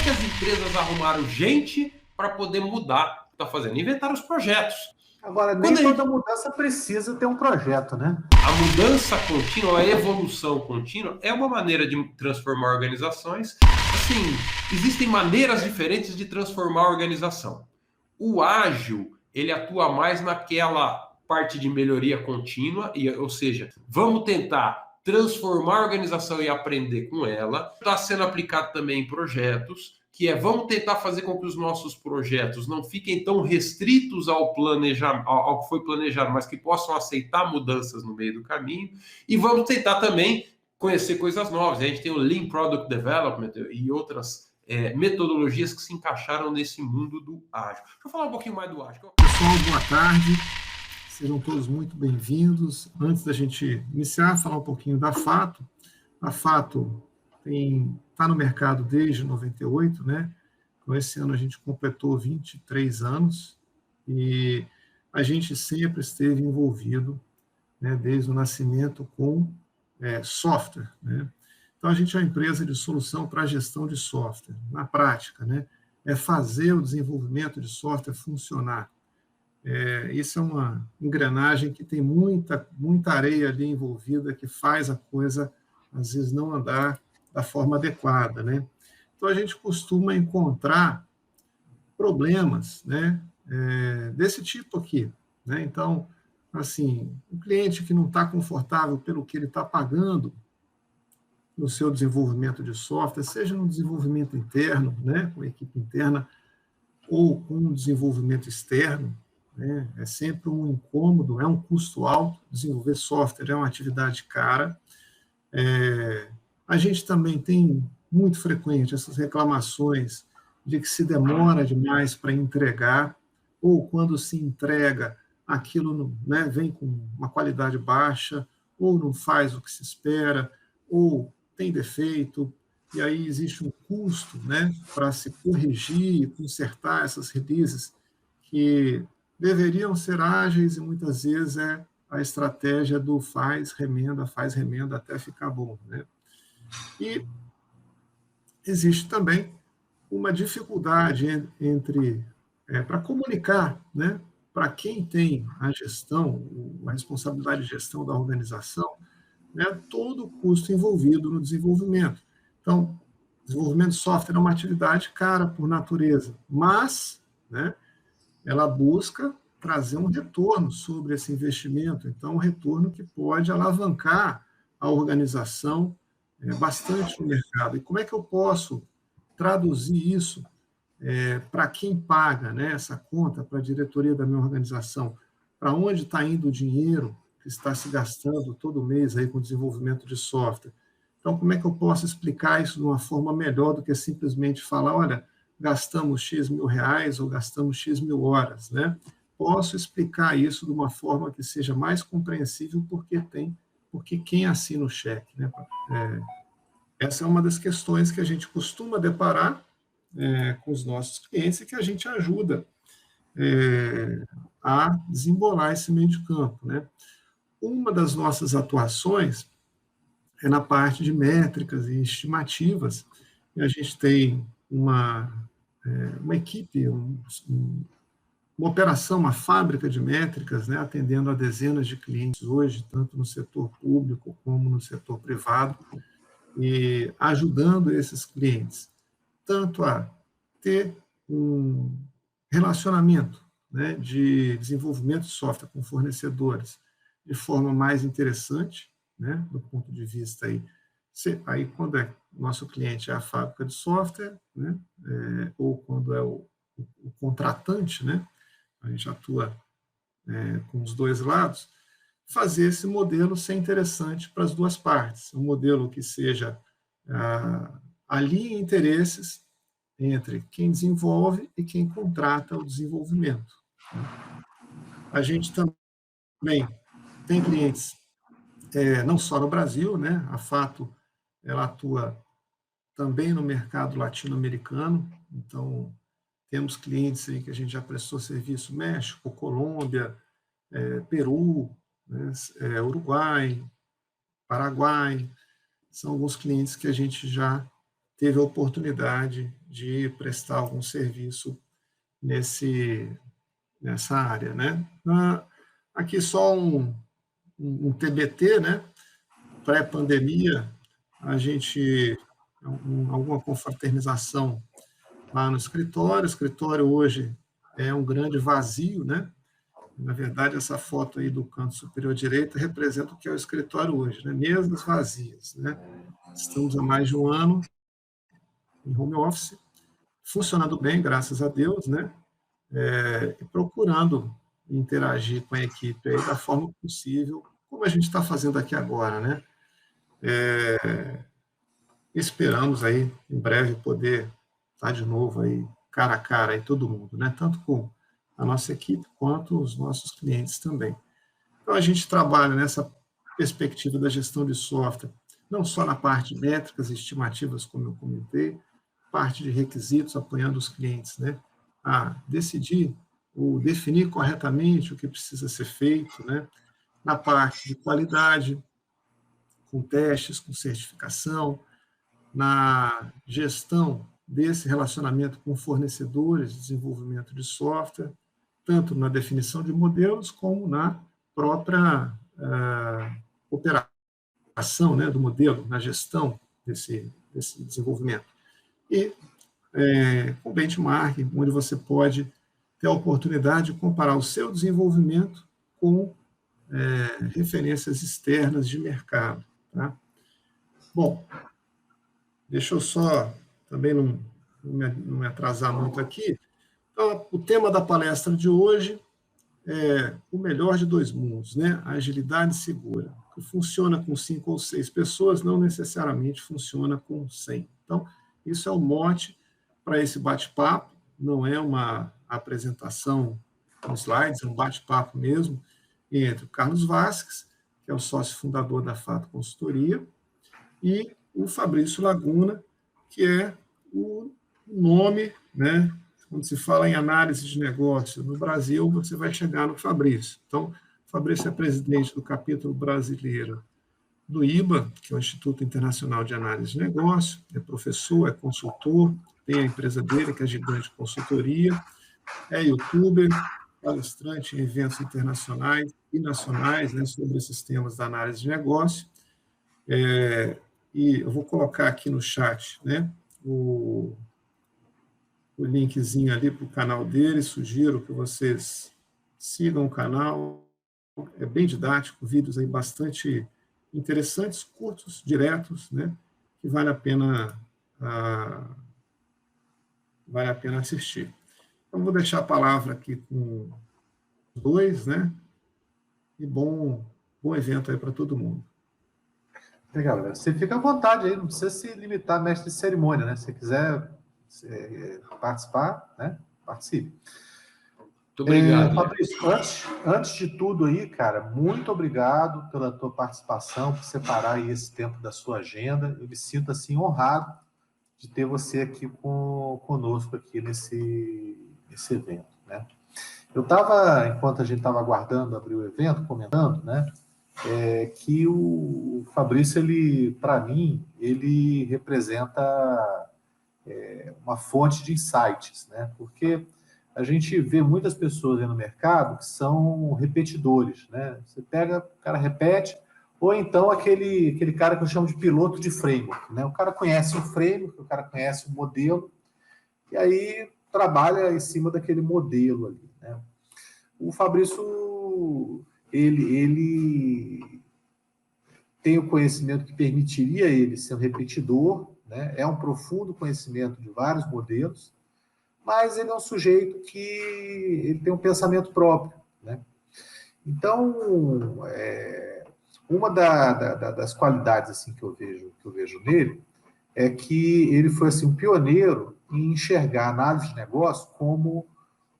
que as empresas arrumaram gente para poder mudar o que está fazendo? Inventaram os projetos. Agora, nem toda mudança precisa ter um projeto, né? A mudança contínua, a evolução contínua é uma maneira de transformar organizações. Assim, existem maneiras diferentes de transformar a organização. O ágil, ele atua mais naquela parte de melhoria contínua, ou seja, vamos tentar transformar a organização e aprender com ela. Está sendo aplicado também em projetos, que é vamos tentar fazer com que os nossos projetos não fiquem tão restritos ao que foi planejado, mas que possam aceitar mudanças no meio do caminho. E vamos tentar também conhecer coisas novas. A gente tem o Lean Product Development e outras metodologias que se encaixaram nesse mundo do ágil. Deixa eu falar um pouquinho mais do ágil. Pessoal, boa tarde. Sejam todos muito bem-vindos. Antes da gente iniciar, falar um pouquinho da Fato. A Fato está no mercado desde 98, né? Então, esse ano a gente completou 23 anos e a gente sempre esteve envolvido, né, desde o nascimento com software, né? Então, a gente é uma empresa de solução para a gestão de software. Na prática, né, é fazer o desenvolvimento de software funcionar. Isso é uma engrenagem que tem muita areia ali envolvida, que faz a coisa, às vezes, não andar da forma adequada, né? Então, a gente costuma encontrar problemas, né, desse tipo aqui, né? Então, assim, o cliente que não está confortável pelo que ele está pagando no seu desenvolvimento de software, seja no desenvolvimento interno, né, com a equipe interna, ou com o desenvolvimento externo, né? É sempre um incômodo, é um custo alto. Desenvolver software é uma atividade cara. A gente também tem muito frequente essas reclamações de que se demora demais para entregar, ou quando se entrega, aquilo, né, vem com uma qualidade baixa, ou não faz o que se espera, ou tem defeito, e aí existe um custo, né, para se corrigir e consertar essas releases que deveriam ser ágeis e muitas vezes é a estratégia do faz remenda até ficar bom, né? E existe também uma dificuldade para comunicar, né, para quem tem a gestão, a responsabilidade de gestão da organização, né, todo o custo envolvido no desenvolvimento. Então, desenvolvimento de software é uma atividade cara por natureza, mas, né, ela busca trazer um retorno sobre esse investimento, então um retorno que pode alavancar a organização bastante no mercado. E como é que eu posso traduzir isso para quem paga, né, essa conta, para a diretoria da minha organização? Para onde está indo o dinheiro que está se gastando todo mês aí com o desenvolvimento de software? Então, como é que eu posso explicar isso de uma forma melhor do que simplesmente falar, olha, gastamos X mil reais ou gastamos X mil horas, né? Posso explicar isso de uma forma que seja mais compreensível porque quem assina o cheque, né? Essa é uma das questões que a gente costuma deparar com os nossos clientes e que a gente ajuda a desembolar esse meio de campo, né? Uma das nossas atuações é na parte de métricas e estimativas, e a gente tem uma equipe, uma operação, uma fábrica de métricas, né, atendendo a dezenas de clientes hoje, tanto no setor público como no setor privado, e ajudando esses clientes, tanto a ter um relacionamento, né, de desenvolvimento de software com fornecedores de forma mais interessante, né, do ponto de vista aí quando nosso cliente é a fábrica de software, né, ou quando é o contratante, né, a gente atua com os dois lados, fazer esse modelo ser interessante para as duas partes, um modelo que seja alinhe interesses entre quem desenvolve e quem contrata o desenvolvimento. A gente também tem clientes não só no Brasil, né? A Fato ela atua também no mercado latino-americano, então temos clientes aí que a gente já prestou serviço México, Colômbia, Peru, né? Uruguai, Paraguai, são alguns clientes que a gente já teve a oportunidade de prestar algum serviço nessa área, né? Aqui só um TBT, né? Pré-pandemia, a gente alguma confraternização lá no escritório. O escritório hoje é um grande vazio, né? Na verdade, essa foto aí do canto superior direito representa o que é o escritório hoje, né? Mesas vazias, né? Estamos há mais de um ano em home office, funcionando bem, graças a Deus, né? E procurando interagir com a equipe aí da forma possível, como a gente está fazendo aqui agora, né? Esperamos aí, em breve, poder estar de novo aí, cara a cara, aí, todo mundo, né? Tanto com a nossa equipe, quanto os nossos clientes também. Então, a gente trabalha nessa perspectiva da gestão de software, não só na parte de métricas e estimativas, como eu comentei, parte de requisitos, apoiando os clientes, né? A decidir ou definir corretamente o que precisa ser feito, né? Na parte de qualidade, com testes, com certificação, na gestão desse relacionamento com fornecedores de desenvolvimento de software, tanto na definição de modelos, como na própria operação, né, do modelo, na gestão desse desenvolvimento. E com benchmarking, onde você pode ter a oportunidade de comparar o seu desenvolvimento com referências externas de mercado. Tá? Bom, deixa eu só também não me atrasar muito aqui. Então, o tema da palestra de hoje é o melhor de dois mundos, né? A agilidade segura, que funciona com 5 ou 6 pessoas, não necessariamente funciona com 100. Então, isso é o mote para esse bate-papo, não é uma apresentação com slides, é um bate-papo mesmo entre o Carlos Vasques, que é o sócio fundador da Fato Consultoria, e o Fabrício Laguna, que é o nome, né? Quando se fala em análise de negócio no Brasil, você vai chegar no Fabrício. Então, o Fabrício é presidente do capítulo brasileiro do IBA, que é o Instituto Internacional de Análise de Negócio, é professor, é consultor, tem a empresa dele, que é a Gigante Consultoria, é youtuber, palestrante em eventos internacionais e nacionais, né, sobre esses temas da análise de negócio. E eu vou colocar aqui no chat, né, o linkzinho ali para o canal dele, sugiro que vocês sigam o canal, é bem didático, vídeos aí bastante interessantes, curtos, diretos, né, que vale a pena assistir. Então, vou deixar a palavra aqui com os dois, né, e bom evento aí para todo mundo. Legal, galera. Você fica à vontade aí, não precisa se limitar a mestre de cerimônia, né? Se quiser participar, né? Participe. Muito obrigado. Fabrício, antes de tudo aí, cara, muito obrigado pela tua participação, por separar aí esse tempo da sua agenda. Eu me sinto, assim, honrado de ter você aqui conosco aqui nesse evento, né? Eu estava, enquanto a gente estava aguardando abrir o evento, comentando, né? Que o Fabrício, ele, para mim, ele representa uma fonte de insights, né? Porque a gente vê muitas pessoas aí no mercado que são repetidores, né? Você pega, o cara repete, ou então aquele cara que eu chamo de piloto de framework, né? O cara conhece o framework, o cara conhece o modelo, e aí trabalha em cima daquele modelo ali, né? O Fabrício, ele tem o conhecimento que permitiria ele ser um repetidor, né? É um profundo conhecimento de vários modelos, mas ele é um sujeito que ele tem um pensamento próprio, né? Então, uma das qualidades assim que eu vejo nele é que ele foi assim um pioneiro em enxergar a análise de negócio como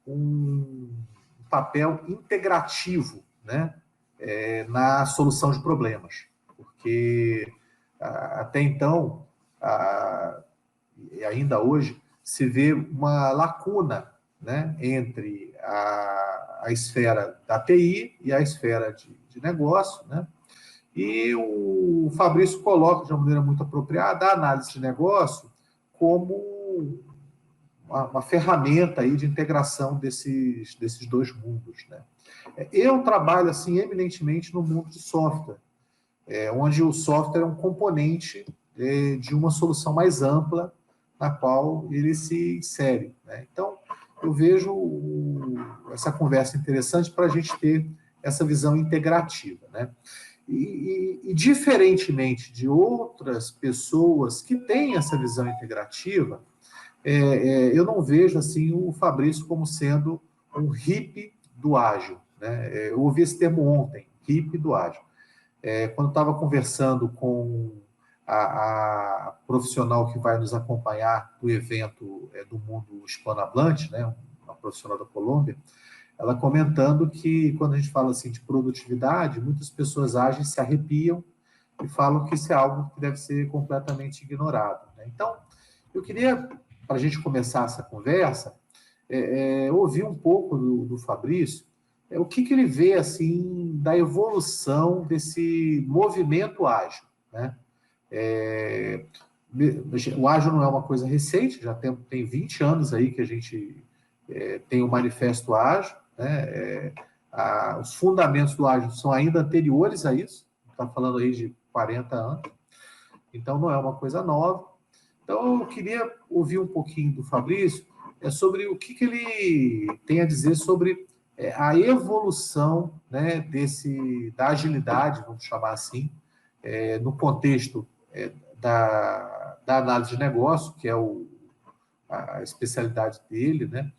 um papel integrativo, né? Na solução de problemas, porque até então, e ainda hoje, se vê uma lacuna, né, entre a esfera da TI e a esfera de negócio, né? E o Fabrício coloca de uma maneira muito apropriada a análise de negócio como uma ferramenta aí de integração desses dois mundos, né? Eu trabalho assim eminentemente no mundo de software, onde o software é um componente de uma solução mais ampla na qual ele se insere, né? Então, eu vejo essa conversa interessante para a gente ter essa visão integrativa, né? E diferentemente de outras pessoas que têm essa visão integrativa, eu não vejo assim o Fabrício como sendo um hippie do ágil, né? Eu ouvi esse termo ontem, hippie do ágil. Quando estava conversando com a profissional que vai nos acompanhar do evento do Mundo Hispanohablante, né? Uma profissional da Colômbia, ela comentando que quando a gente fala assim de produtividade, muitas pessoas ágeis se arrepiam e falam que isso é algo que deve ser completamente ignorado, né? Então, eu queria, para a gente começar essa conversa, ouvir um pouco do Fabrício, o que ele vê assim da evolução desse movimento ágil, né? O ágil não é uma coisa recente, já tem 20 anos aí que a gente tem o Manifesto Ágil, né? Os fundamentos do ágil são ainda anteriores a isso, está falando aí de 40 anos, então não é uma coisa nova. Então eu queria ouvir um pouquinho do Fabrício sobre o que ele tem a dizer sobre a evolução, né, da agilidade, vamos chamar assim, no contexto da análise de negócio, que é a especialidade dele, né?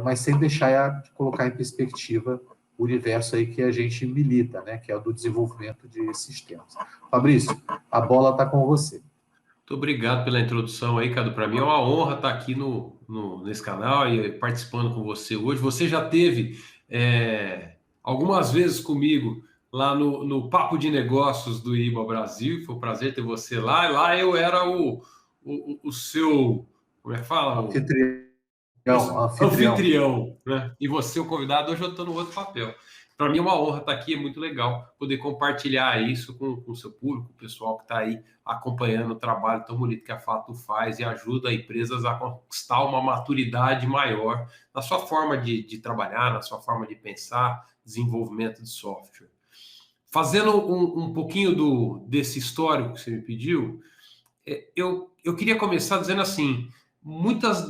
Mas sem deixar de colocar em perspectiva o universo aí que a gente milita, né? Que é o do desenvolvimento de sistemas. Fabrício, a bola está com você. Muito obrigado pela introdução aí, Cadu. Para mim é uma honra estar aqui nesse canal e participando com você hoje. Você já teve algumas vezes comigo lá no Papo de Negócios do IBA Brasil. Foi um prazer ter você lá. E lá eu era o seu... Como é que fala? Anfitrião, né? E você, o convidado, hoje eu estou no outro papel. Para mim é uma honra estar aqui, é muito legal poder compartilhar isso com o seu público, o pessoal que está aí acompanhando o trabalho tão bonito que a Fato faz e ajuda empresas a conquistar uma maturidade maior na sua forma de trabalhar, na sua forma de pensar, desenvolvimento de software. Fazendo um pouquinho desse histórico que você me pediu, eu queria começar dizendo assim, muitas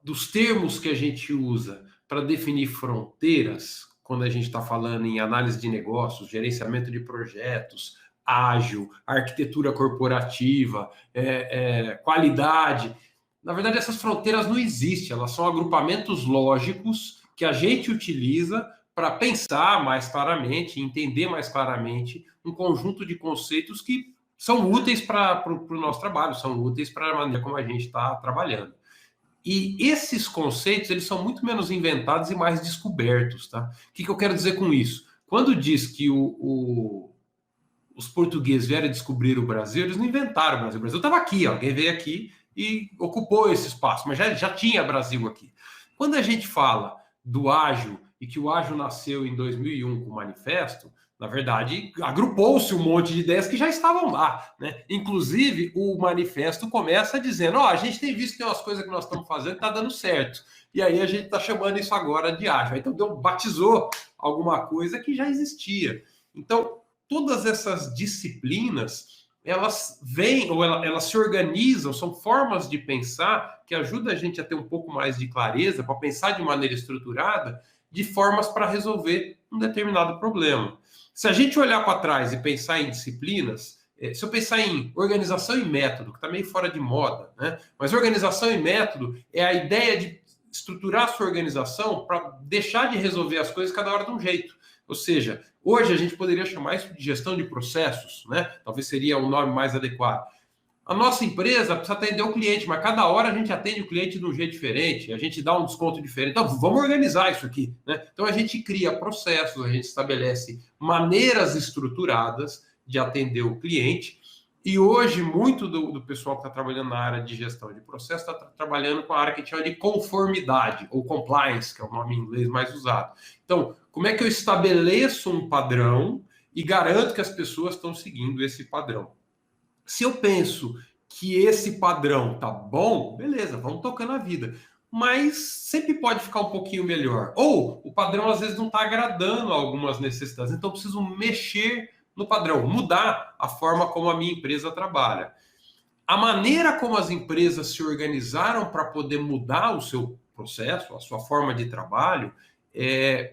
dos termos que a gente usa para definir fronteiras, quando a gente está falando em análise de negócios, gerenciamento de projetos, ágil, arquitetura corporativa, qualidade, na verdade essas fronteiras não existem, elas são agrupamentos lógicos que a gente utiliza para pensar mais claramente, entender mais claramente um conjunto de conceitos que são úteis para o nosso trabalho, são úteis para a maneira como a gente está trabalhando. E esses conceitos, eles são muito menos inventados e mais descobertos, tá? O que eu quero dizer com isso? Quando diz que os portugueses vieram descobrir o Brasil, eles não inventaram o Brasil. O Brasil estava aqui, alguém veio aqui e ocupou esse espaço, mas já tinha Brasil aqui. Quando a gente fala do ágil e que o ágil nasceu em 2001 com o Manifesto, na verdade, agrupou-se um monte de ideias que já estavam lá, né? Inclusive, o manifesto começa dizendo, a gente tem visto que tem umas coisas que nós estamos fazendo que está dando certo. E aí a gente está chamando isso agora de ágil. Então, batizou alguma coisa que já existia. Então, todas essas disciplinas, elas vêm, ou elas se organizam, são formas de pensar que ajudam a gente a ter um pouco mais de clareza, para pensar de maneira estruturada, de formas para resolver um determinado problema. Se a gente olhar para trás e pensar em disciplinas, se eu pensar em organização e método, que está meio fora de moda, né? Mas organização e método é a ideia de estruturar a sua organização para deixar de resolver as coisas cada hora de um jeito. Ou seja, hoje a gente poderia chamar isso de gestão de processos, né? Talvez seria um nome mais adequado. A nossa empresa precisa atender o cliente, mas cada hora a gente atende o cliente de um jeito diferente, a gente dá um desconto diferente. Então, vamos organizar isso aqui, né? Então, a gente cria processos, a gente estabelece maneiras estruturadas de atender o cliente. E hoje, muito do pessoal que está trabalhando na área de gestão de processo está trabalhando com a área que a gente chama de conformidade, ou compliance, que é o nome em inglês mais usado. Então, como é que eu estabeleço um padrão e garanto que as pessoas estão seguindo esse padrão? Se eu penso que esse padrão tá bom, beleza, vamos tocando a vida. Mas sempre pode ficar um pouquinho melhor. Ou o padrão às vezes não está agradando a algumas necessidades. Então eu preciso mexer no padrão, mudar a forma como a minha empresa trabalha. A maneira como as empresas se organizaram para poder mudar o seu processo, a sua forma de trabalho,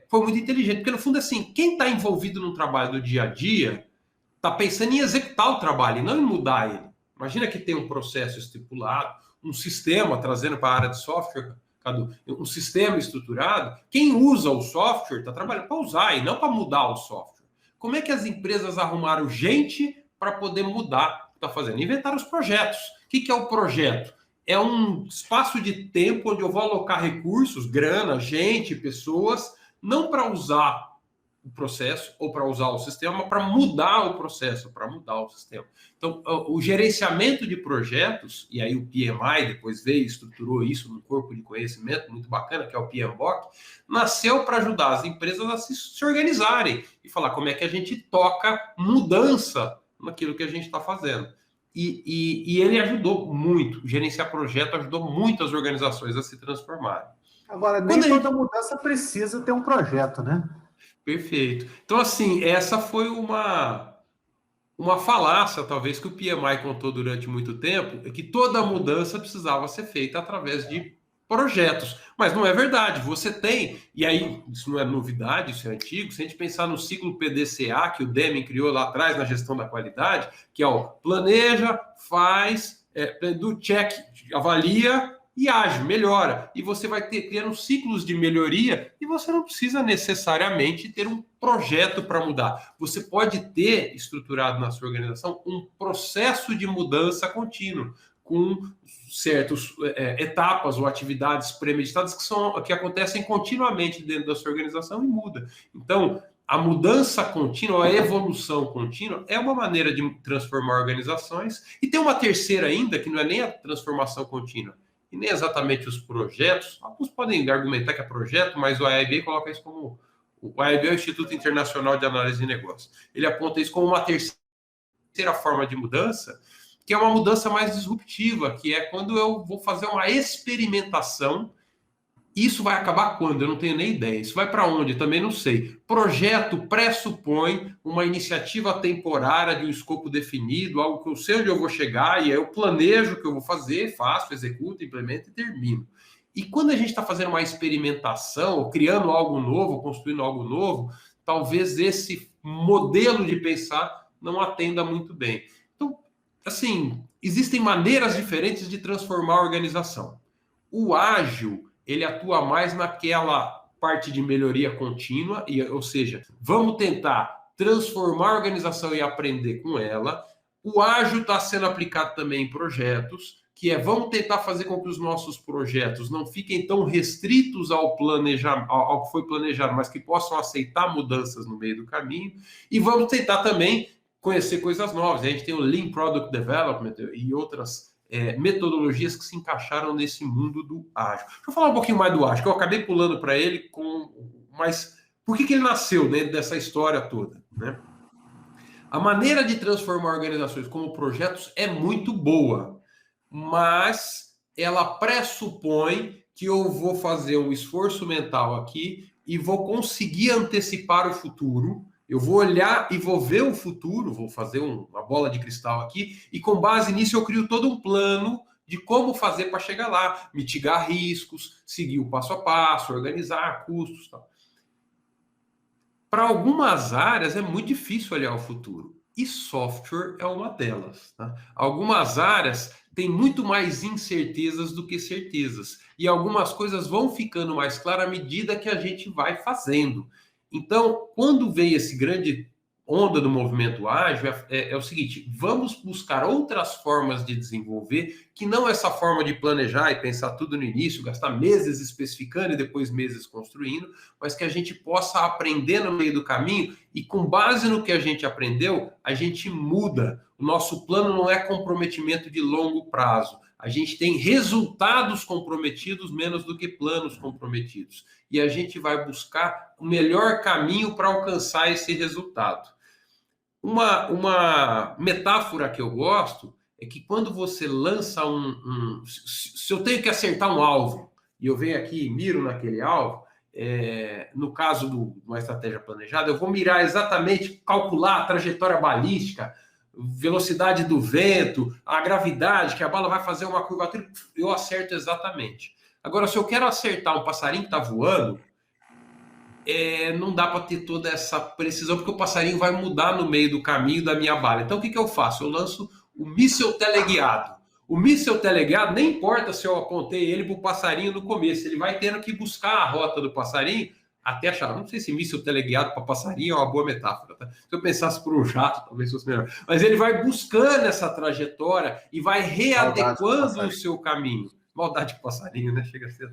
foi muito inteligente. Porque no fundo, assim, quem está envolvido no trabalho do dia a dia está pensando em executar o trabalho e não em mudar ele. Imagina que tem um processo estipulado, um sistema, trazendo para a área de software, Cadu, um sistema estruturado. Quem usa o software está trabalhando para usar e não para mudar o software. Como é que as empresas arrumaram gente para poder mudar o que está fazendo? Inventaram os projetos. O que é o projeto? É um espaço de tempo onde eu vou alocar recursos, grana, gente, pessoas, não para usar o processo ou para usar o sistema, mas para mudar o processo, para mudar o sistema. Então, o gerenciamento de projetos, e aí o PMI depois veio e estruturou isso num corpo de conhecimento muito bacana, que é o PMBOK, nasceu para ajudar as empresas a se organizarem e falar como é que a gente toca mudança naquilo que a gente está fazendo. E ele ajudou muito, gerenciar projeto ajudou muito as organizações a se transformarem. Agora, nem toda mudança precisa ter um projeto, né? Perfeito. Então, assim, essa foi uma falácia, talvez, que o PMI contou durante muito tempo, é que toda mudança precisava ser feita através de projetos. Mas não é verdade. Você tem, e aí, isso não é novidade, isso é antigo, se a gente pensar no ciclo PDCA, que o Deming criou lá atrás na gestão da qualidade, que é o planeja, faz, do check, avalia e age, melhora. E você vai criando ciclos de melhoria e você não precisa necessariamente ter um projeto para mudar. Você pode ter estruturado na sua organização um processo de mudança contínuo, com certas etapas ou atividades premeditadas que acontecem continuamente dentro da sua organização e muda. Então, a mudança contínua, a evolução contínua, é uma maneira de transformar organizações. E tem uma terceira ainda, que não é nem a transformação contínua, e nem exatamente os projetos. Alguns podem argumentar que é projeto, mas o IAB coloca isso como... O IAB é o Instituto Internacional de Análise de Negócios. Ele aponta isso como uma terceira forma de mudança, que é uma mudança mais disruptiva, que é quando eu vou fazer uma experimentação. Isso vai acabar quando? Eu não tenho nem ideia. Isso vai para onde? Também não sei. Projeto pressupõe uma iniciativa temporária de um escopo definido, algo que eu sei onde eu vou chegar, e aí eu planejo o que eu vou fazer, faço, executo, implemento e termino. E quando a gente está fazendo uma experimentação, criando algo novo, construindo algo novo, talvez esse modelo de pensar não atenda muito bem. Então, assim, existem maneiras diferentes de transformar a organização. O ágil, ele atua mais naquela parte de melhoria contínua, ou seja, vamos tentar transformar a organização e aprender com ela. O ágil está sendo aplicado também em projetos, que vamos tentar fazer com que os nossos projetos não fiquem tão restritos ao que foi planejado, mas que possam aceitar mudanças no meio do caminho. E vamos tentar também conhecer coisas novas. A gente tem o Lean Product Development e outras metodologias que se encaixaram nesse mundo do ágil. Deixa eu falar um pouquinho mais do ágil, que eu acabei pulando para ele, mas por que ele nasceu dentro dessa história toda, né? A maneira de transformar organizações como projetos é muito boa, mas ela pressupõe que eu vou fazer um esforço mental aqui e vou conseguir antecipar o futuro. Eu vou olhar e vou ver o futuro, vou fazer uma bola de cristal aqui, e com base nisso eu crio todo um plano de como fazer para chegar lá, mitigar riscos, seguir o passo a passo, organizar custos, tal. Para algumas áreas é muito difícil olhar o futuro, e software é uma delas, tá? Algumas áreas têm muito mais incertezas do que certezas, e algumas coisas vão ficando mais claras à medida que a gente vai fazendo. Então, quando veio esse grande onda do movimento ágil, é o seguinte: vamos buscar outras formas de desenvolver, que não essa forma de planejar e pensar tudo no início, gastar meses especificando e depois meses construindo, mas que a gente possa aprender no meio do caminho e, com base no que a gente aprendeu, a gente muda. O nosso plano não é comprometimento de longo prazo. A gente tem resultados comprometidos menos do que planos comprometidos. E a gente vai buscar o melhor caminho para alcançar esse resultado. Uma metáfora que eu gosto é que quando você lança se eu tenho que acertar um alvo, e eu venho aqui e miro naquele alvo, no caso de uma estratégia planejada, eu vou mirar exatamente, calcular a trajetória balística, velocidade do vento, a gravidade, que a bala vai fazer uma curvatura, eu acerto exatamente. Agora, se eu quero acertar um passarinho que está voando, não dá para ter toda essa precisão, porque o passarinho vai mudar no meio do caminho da minha bala. Então, o que eu faço? Eu lanço o míssil teleguiado. O míssil teleguiado, nem importa se eu apontei ele para o passarinho no começo, ele vai tendo que buscar a rota do passarinho até achar. Não sei se míssil teleguiado para passarinho é uma boa metáfora. Tá? Se eu pensasse por um jato, talvez fosse melhor. Mas ele vai buscando essa trajetória e vai readequando o seu caminho. Maldade de passarinho, né? Chega a ser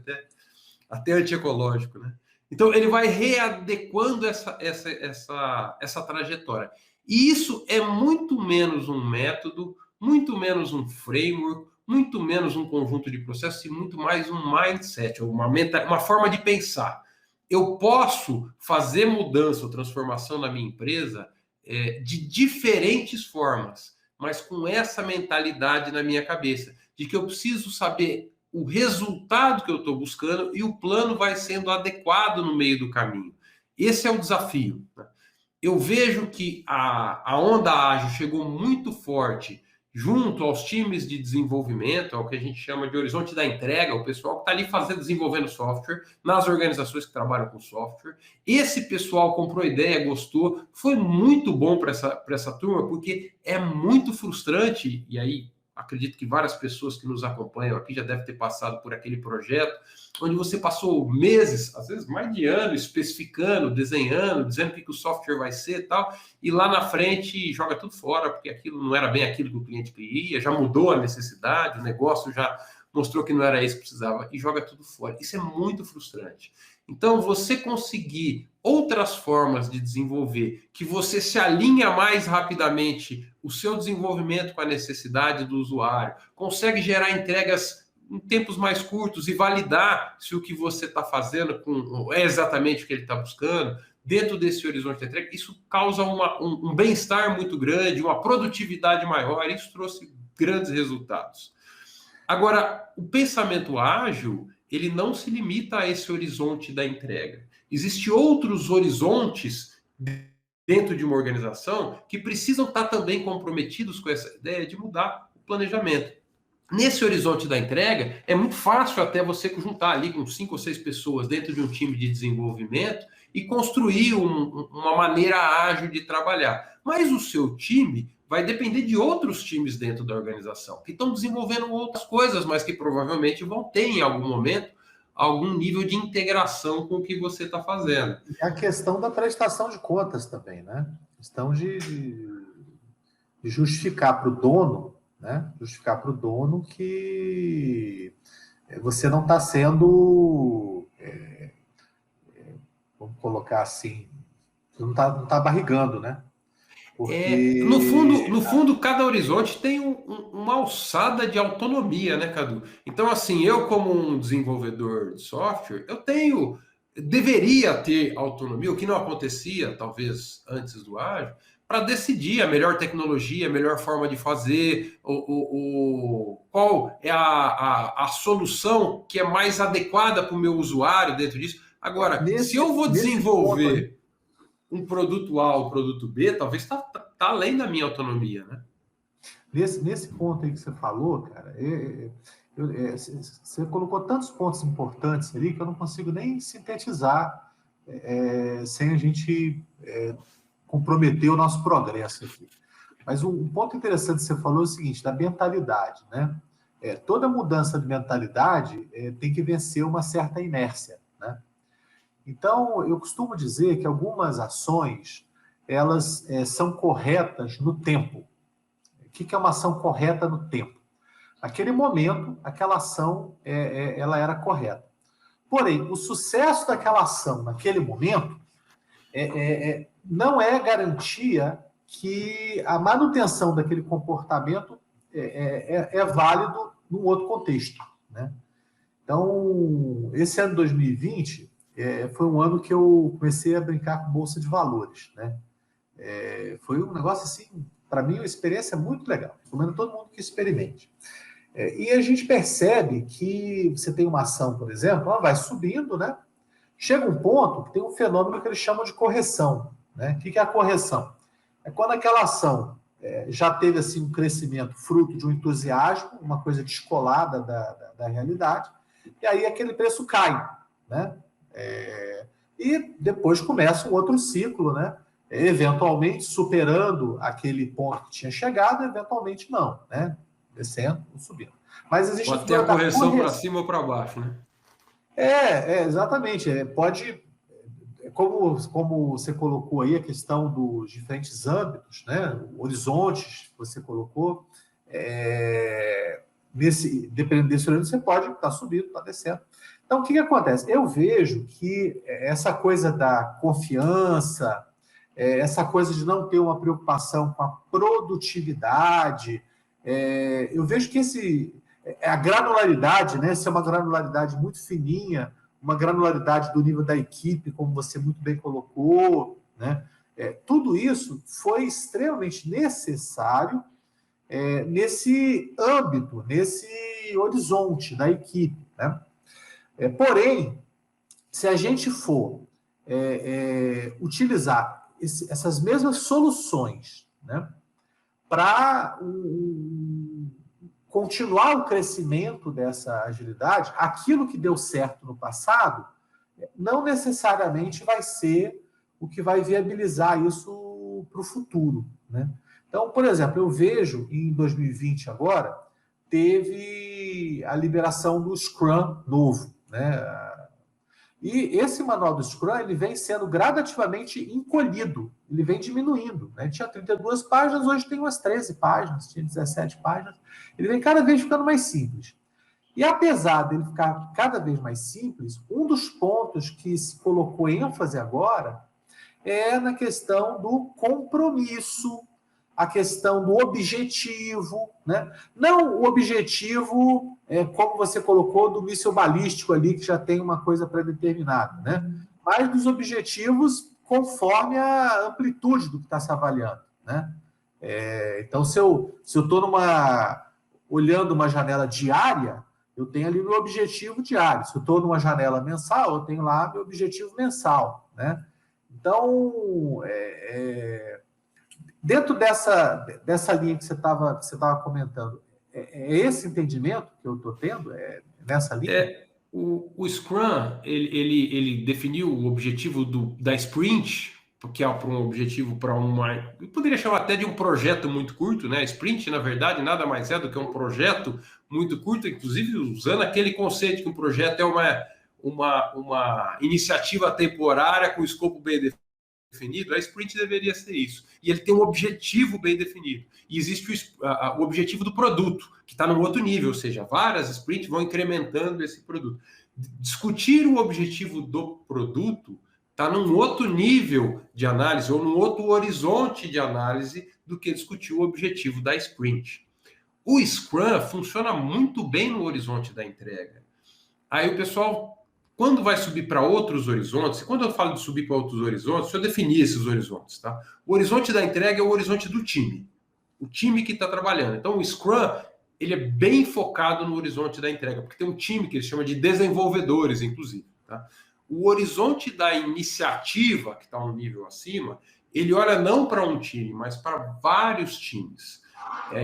até antiecológico, né? Então, ele vai readequando essa trajetória. E isso é muito menos um método, muito menos um framework, muito menos um conjunto de processos e muito mais um mindset, uma forma de pensar. Eu posso fazer mudança ou transformação na minha empresa de diferentes formas, mas com essa mentalidade na minha cabeça, de que eu preciso saber o resultado que eu estou buscando e o plano vai sendo adequado no meio do caminho. Esse é o desafio. Né? Eu vejo que a onda ágil chegou muito forte junto aos times de desenvolvimento, ao que a gente chama de horizonte da entrega, o pessoal que está ali desenvolvendo software, nas organizações que trabalham com software. Esse pessoal comprou ideia, gostou, foi muito bom para essa turma, porque é muito frustrante, e aí acredito que várias pessoas que nos acompanham aqui já devem ter passado por aquele projeto, onde você passou meses, às vezes mais de ano, especificando, desenhando, dizendo o que o software vai ser e tal, e lá na frente joga tudo fora, porque aquilo não era bem aquilo que o cliente queria, já mudou a necessidade, o negócio já mostrou que não era isso que precisava, e joga tudo fora. Isso é muito frustrante. Então, você conseguir outras formas de desenvolver, que você se alinha mais rapidamente o seu desenvolvimento com a necessidade do usuário, consegue gerar entregas em tempos mais curtos e validar se o que você está fazendo é exatamente o que ele está buscando, dentro desse horizonte de entrega, isso causa um bem-estar muito grande, uma produtividade maior, isso trouxe grandes resultados. Agora, o pensamento ágil, ele não se limita a esse horizonte da entrega. Existem outros horizontes dentro de uma organização que precisam estar também comprometidos com essa ideia de mudar o planejamento. Nesse horizonte da entrega, é muito fácil até você juntar ali com 5 ou 6 pessoas dentro de um time de desenvolvimento e construir uma maneira ágil de trabalhar. Mas o seu time vai depender de outros times dentro da organização, que estão desenvolvendo outras coisas, mas que provavelmente vão ter, em algum momento, algum nível de integração com o que você está fazendo. E a questão da prestação de contas também, né? Questão de justificar para o dono, né? Justificar para o dono que você não está sendo, vamos colocar assim, não está barrigando, né? Porque... no fundo, cada horizonte tem uma alçada de autonomia, né, Cadu? Então, assim, eu como um desenvolvedor de software, deveria ter autonomia, o que não acontecia, talvez, antes do ágil, para decidir a melhor tecnologia, a melhor forma de fazer, qual é a solução que é mais adequada para o meu usuário dentro disso. Agora, se eu vou desenvolver um produto A ou produto B, talvez está além da minha autonomia, né? Nesse ponto aí que você falou, cara, você colocou tantos pontos importantes ali que eu não consigo nem sintetizar sem a gente comprometer o nosso progresso aqui. Mas um ponto interessante que você falou é o seguinte, da mentalidade, né? Toda mudança de mentalidade tem que vencer uma certa inércia, né? Então, eu costumo dizer que algumas ações, elas são corretas no tempo. O que é uma ação correta no tempo? Naquele momento, aquela ação ela era correta. Porém, o sucesso daquela ação naquele momento não é garantia que a manutenção daquele comportamento é válido num outro contexto, né? Então, esse ano 2020 foi um ano que eu comecei a brincar com bolsa de valores, né? Foi um negócio assim Para mim, uma experiência muito legal. Recomendo a todo mundo que experimente. E a gente percebe que você tem uma ação, por exemplo, ela vai subindo, né? Chega um ponto que tem um fenômeno que eles chamam de correção, né? O que é a correção? É quando aquela ação já teve assim, um crescimento fruto de um entusiasmo, uma coisa descolada da realidade, e aí aquele preço cai, né? E depois começa um outro ciclo, né? Eventualmente superando aquele ponto que tinha chegado, eventualmente não, né? Descendo ou subindo. Mas existe pode ter a correção para cima ou para baixo, né? Exatamente. Pode, como você colocou aí, a questão dos diferentes âmbitos, né? Horizontes que você colocou, dependendo desse horizonte, você pode estar subindo, estar descendo. Então, o que acontece? Eu vejo que essa coisa da confiança, essa coisa de não ter uma preocupação com a produtividade, eu vejo que a granularidade, né? Se é uma granularidade muito fininha, uma granularidade do nível da equipe, como você muito bem colocou, né? Tudo isso foi extremamente necessário nesse âmbito, nesse horizonte da equipe, né? Porém, se a gente for utilizar essas mesmas soluções, né, para continuar o crescimento dessa agilidade, aquilo que deu certo no passado não necessariamente vai ser o que vai viabilizar isso para o futuro, né? Então, por exemplo, eu vejo em 2020 agora, teve a liberação do Scrum novo, né? E esse manual do Scrum ele vem sendo gradativamente encolhido, ele vem diminuindo, né? Tinha 32 páginas, hoje tem umas 13 páginas, tinha 17 páginas. Ele vem cada vez ficando mais simples. E apesar dele ficar cada vez mais simples, um dos pontos que se colocou ênfase agora é na questão do compromisso, a questão do objetivo, né? Não o objetivo, como você colocou, do míssil balístico ali, que já tem uma coisa pré-determinada, né? Mas dos objetivos conforme a amplitude do que está se avaliando, né? Então, se eu estou olhando uma janela diária, eu tenho ali meu objetivo diário. Se eu estou numa janela mensal, eu tenho lá meu objetivo mensal, né? Então, dentro dessa linha que você estava comentando, esse entendimento que eu estou tendo? Nessa linha? O Scrum, ele definiu o objetivo da sprint, que é para um objetivo para eu poderia chamar até de um projeto muito curto, né? Sprint, na verdade, nada mais é do que um projeto muito curto, inclusive usando aquele conceito que um projeto é uma iniciativa temporária com escopo bem definido. A sprint deveria ser isso. E ele tem um objetivo bem definido. E existe o objetivo do produto, que está num outro nível, ou seja, várias sprints vão incrementando esse produto. Discutir o objetivo do produto está num outro nível de análise ou num outro horizonte de análise do que discutir o objetivo da sprint. O Scrum funciona muito bem no horizonte da entrega. Aí o pessoal, quando vai subir para outros horizontes, e quando eu falo de subir para outros horizontes, deixa eu definir esses horizontes, tá? O horizonte da entrega é o horizonte do time. O time que está trabalhando. Então, o Scrum, ele é bem focado no horizonte da entrega, porque tem um time que ele chama de desenvolvedores, inclusive, tá? O horizonte da iniciativa, que está um nível acima, ele olha não para um time, mas para vários times.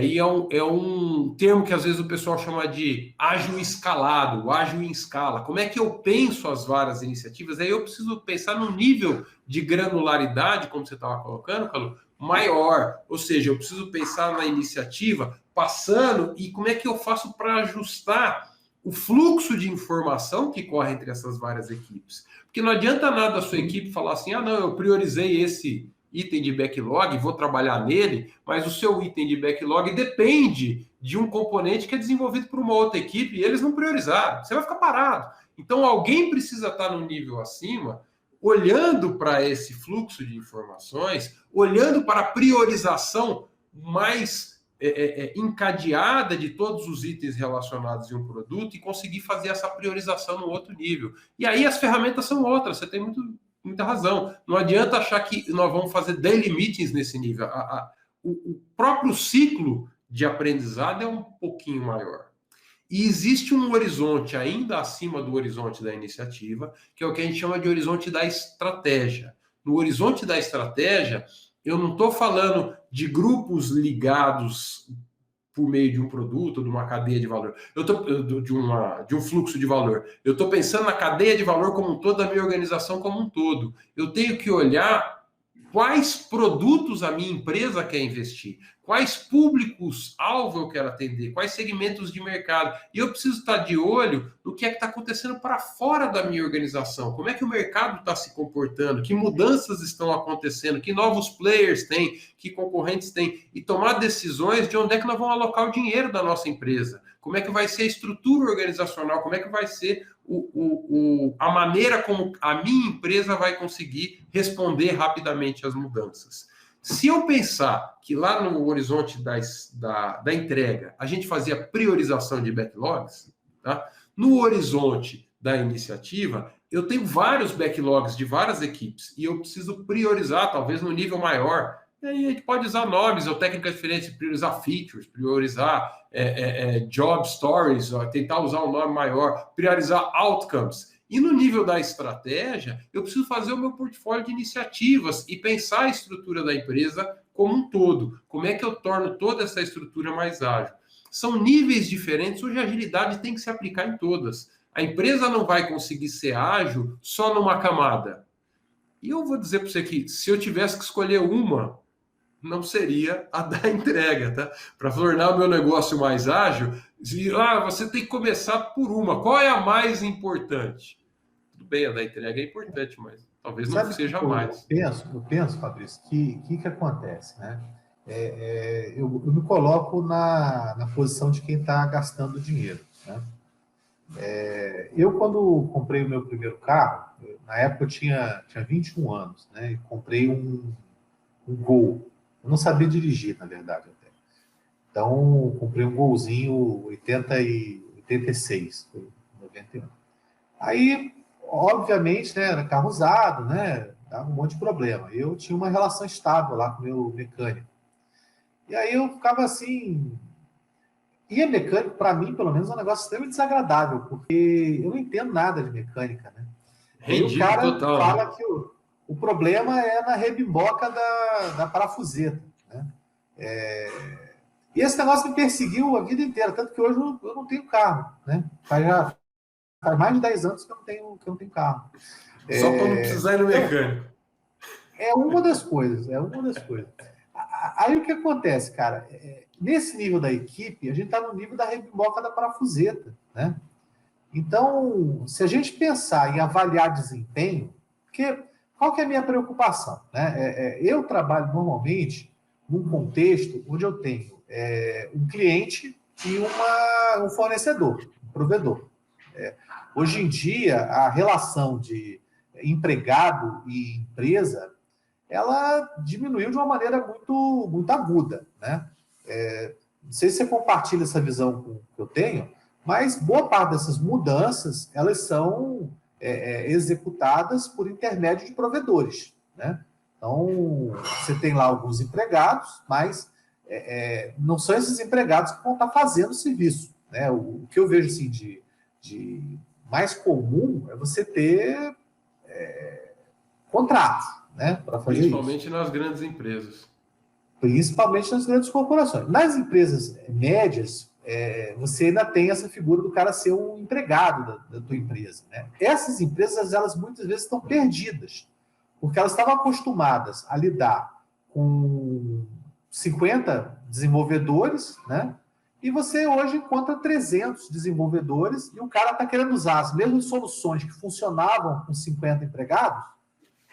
E é um termo que às vezes o pessoal chama de ágil escalado, ágil em escala. Como é que eu penso as várias iniciativas? Aí eu preciso pensar no nível de granularidade, como você estava colocando, Calu, maior. Ou seja, eu preciso pensar na iniciativa passando e como é que eu faço para ajustar o fluxo de informação que corre entre essas várias equipes. Porque não adianta nada a sua equipe falar assim, não, eu priorizei esse item de backlog, vou trabalhar nele, mas o seu item de backlog depende de um componente que é desenvolvido por uma outra equipe e eles não priorizaram. Você vai ficar parado. Então, alguém precisa estar no nível acima, olhando para esse fluxo de informações, olhando para a priorização mais encadeada de todos os itens relacionados em um produto e conseguir fazer essa priorização no outro nível. E aí as ferramentas são outras, você tem muita razão. Não adianta achar que nós vamos fazer daily meetings nesse nível. o próprio ciclo de aprendizado é um pouquinho maior. E existe um horizonte ainda acima do horizonte da iniciativa, que é o que a gente chama de horizonte da estratégia. No horizonte da estratégia, eu não estou falando de grupos ligados por meio de um produto, de uma cadeia de valor, de um fluxo de valor. Eu estou pensando na cadeia de valor como um todo, da minha organização como um todo. Eu tenho que olhar quais produtos a minha empresa quer investir, quais públicos-alvo eu quero atender, quais segmentos de mercado. E eu preciso estar de olho no que é que está acontecendo para fora da minha organização, como é que o mercado está se comportando, que mudanças estão acontecendo, que novos players tem, que concorrentes têm, e tomar decisões de onde é que nós vamos alocar o dinheiro da nossa empresa, como é que vai ser a estrutura organizacional, como é que vai ser a maneira como a minha empresa vai conseguir responder rapidamente às mudanças. Se eu pensar que lá no horizonte da entrega a gente fazia priorização de backlogs, tá? No horizonte da iniciativa, eu tenho vários backlogs de várias equipes e eu preciso priorizar, talvez no nível maior. E aí a gente pode usar nomes ou técnicas diferentes, priorizar features, priorizar job stories, tentar usar um nome maior, priorizar outcomes. E no nível da estratégia, eu preciso fazer o meu portfólio de iniciativas e pensar a estrutura da empresa como um todo. Como é que eu torno toda essa estrutura mais ágil? São níveis diferentes, hoje a agilidade tem que se aplicar em todas. A empresa não vai conseguir ser ágil só numa camada. E eu vou dizer para você que se eu tivesse que escolher uma, não seria a da entrega, tá? Para tornar o meu negócio mais ágil, você tem que começar por uma. Qual é a mais importante? Tudo bem, a da entrega é importante, mas talvez não seja a mais. Eu penso, Fabrício, que acontece, né? Eu me coloco na posição de quem está gastando dinheiro, né? Eu, quando comprei o meu primeiro carro, na época eu tinha 21 anos, né? E comprei um Gol. Eu não sabia dirigir, na verdade, até. Então, comprei um Golzinho 86, foi 91. Aí, obviamente, né, era carro usado, né? Dava um monte de problema. Eu tinha uma relação estável lá com o meu mecânico. E aí eu ficava assim... E a mecânica, para mim, pelo menos, é um negócio extremamente desagradável, porque eu não entendo nada de mecânica, né? Aí o cara total, fala, né? que o problema é na rebimboca da parafuseta, né? E esse negócio me perseguiu a vida inteira, tanto que hoje eu não tenho carro, né? Faz mais de 10 anos que eu não tenho carro. Só para não precisar ir no mecânico. É uma das coisas. Aí o que acontece, cara? Nesse nível da equipe, a gente está no nível da rebimboca da parafuseta, né? Então, se a gente pensar em avaliar desempenho, porque qual que é a minha preocupação, né? Eu trabalho normalmente num contexto onde eu tenho um cliente e um fornecedor, um provedor. Hoje em dia, a relação de empregado e empresa, ela diminuiu de uma maneira muito, muito aguda, né? Não sei se você compartilha essa visão que eu tenho, mas boa parte dessas mudanças, elas são executadas por intermédio de provedores, né? Então, você tem lá alguns empregados, mas não são esses empregados que vão estar fazendo o serviço, né? O que eu vejo assim, de mais comum é você ter contratos, né, para fazer Principalmente isso. nas grandes empresas. Principalmente nas grandes corporações. Nas empresas médias, você ainda tem essa figura do cara ser um empregado da tua empresa, né? Essas empresas, elas muitas vezes estão perdidas, porque elas estavam acostumadas a lidar com 50 desenvolvedores, né? E você hoje encontra 300 desenvolvedores e o cara está querendo usar as mesmas soluções que funcionavam com 50 empregados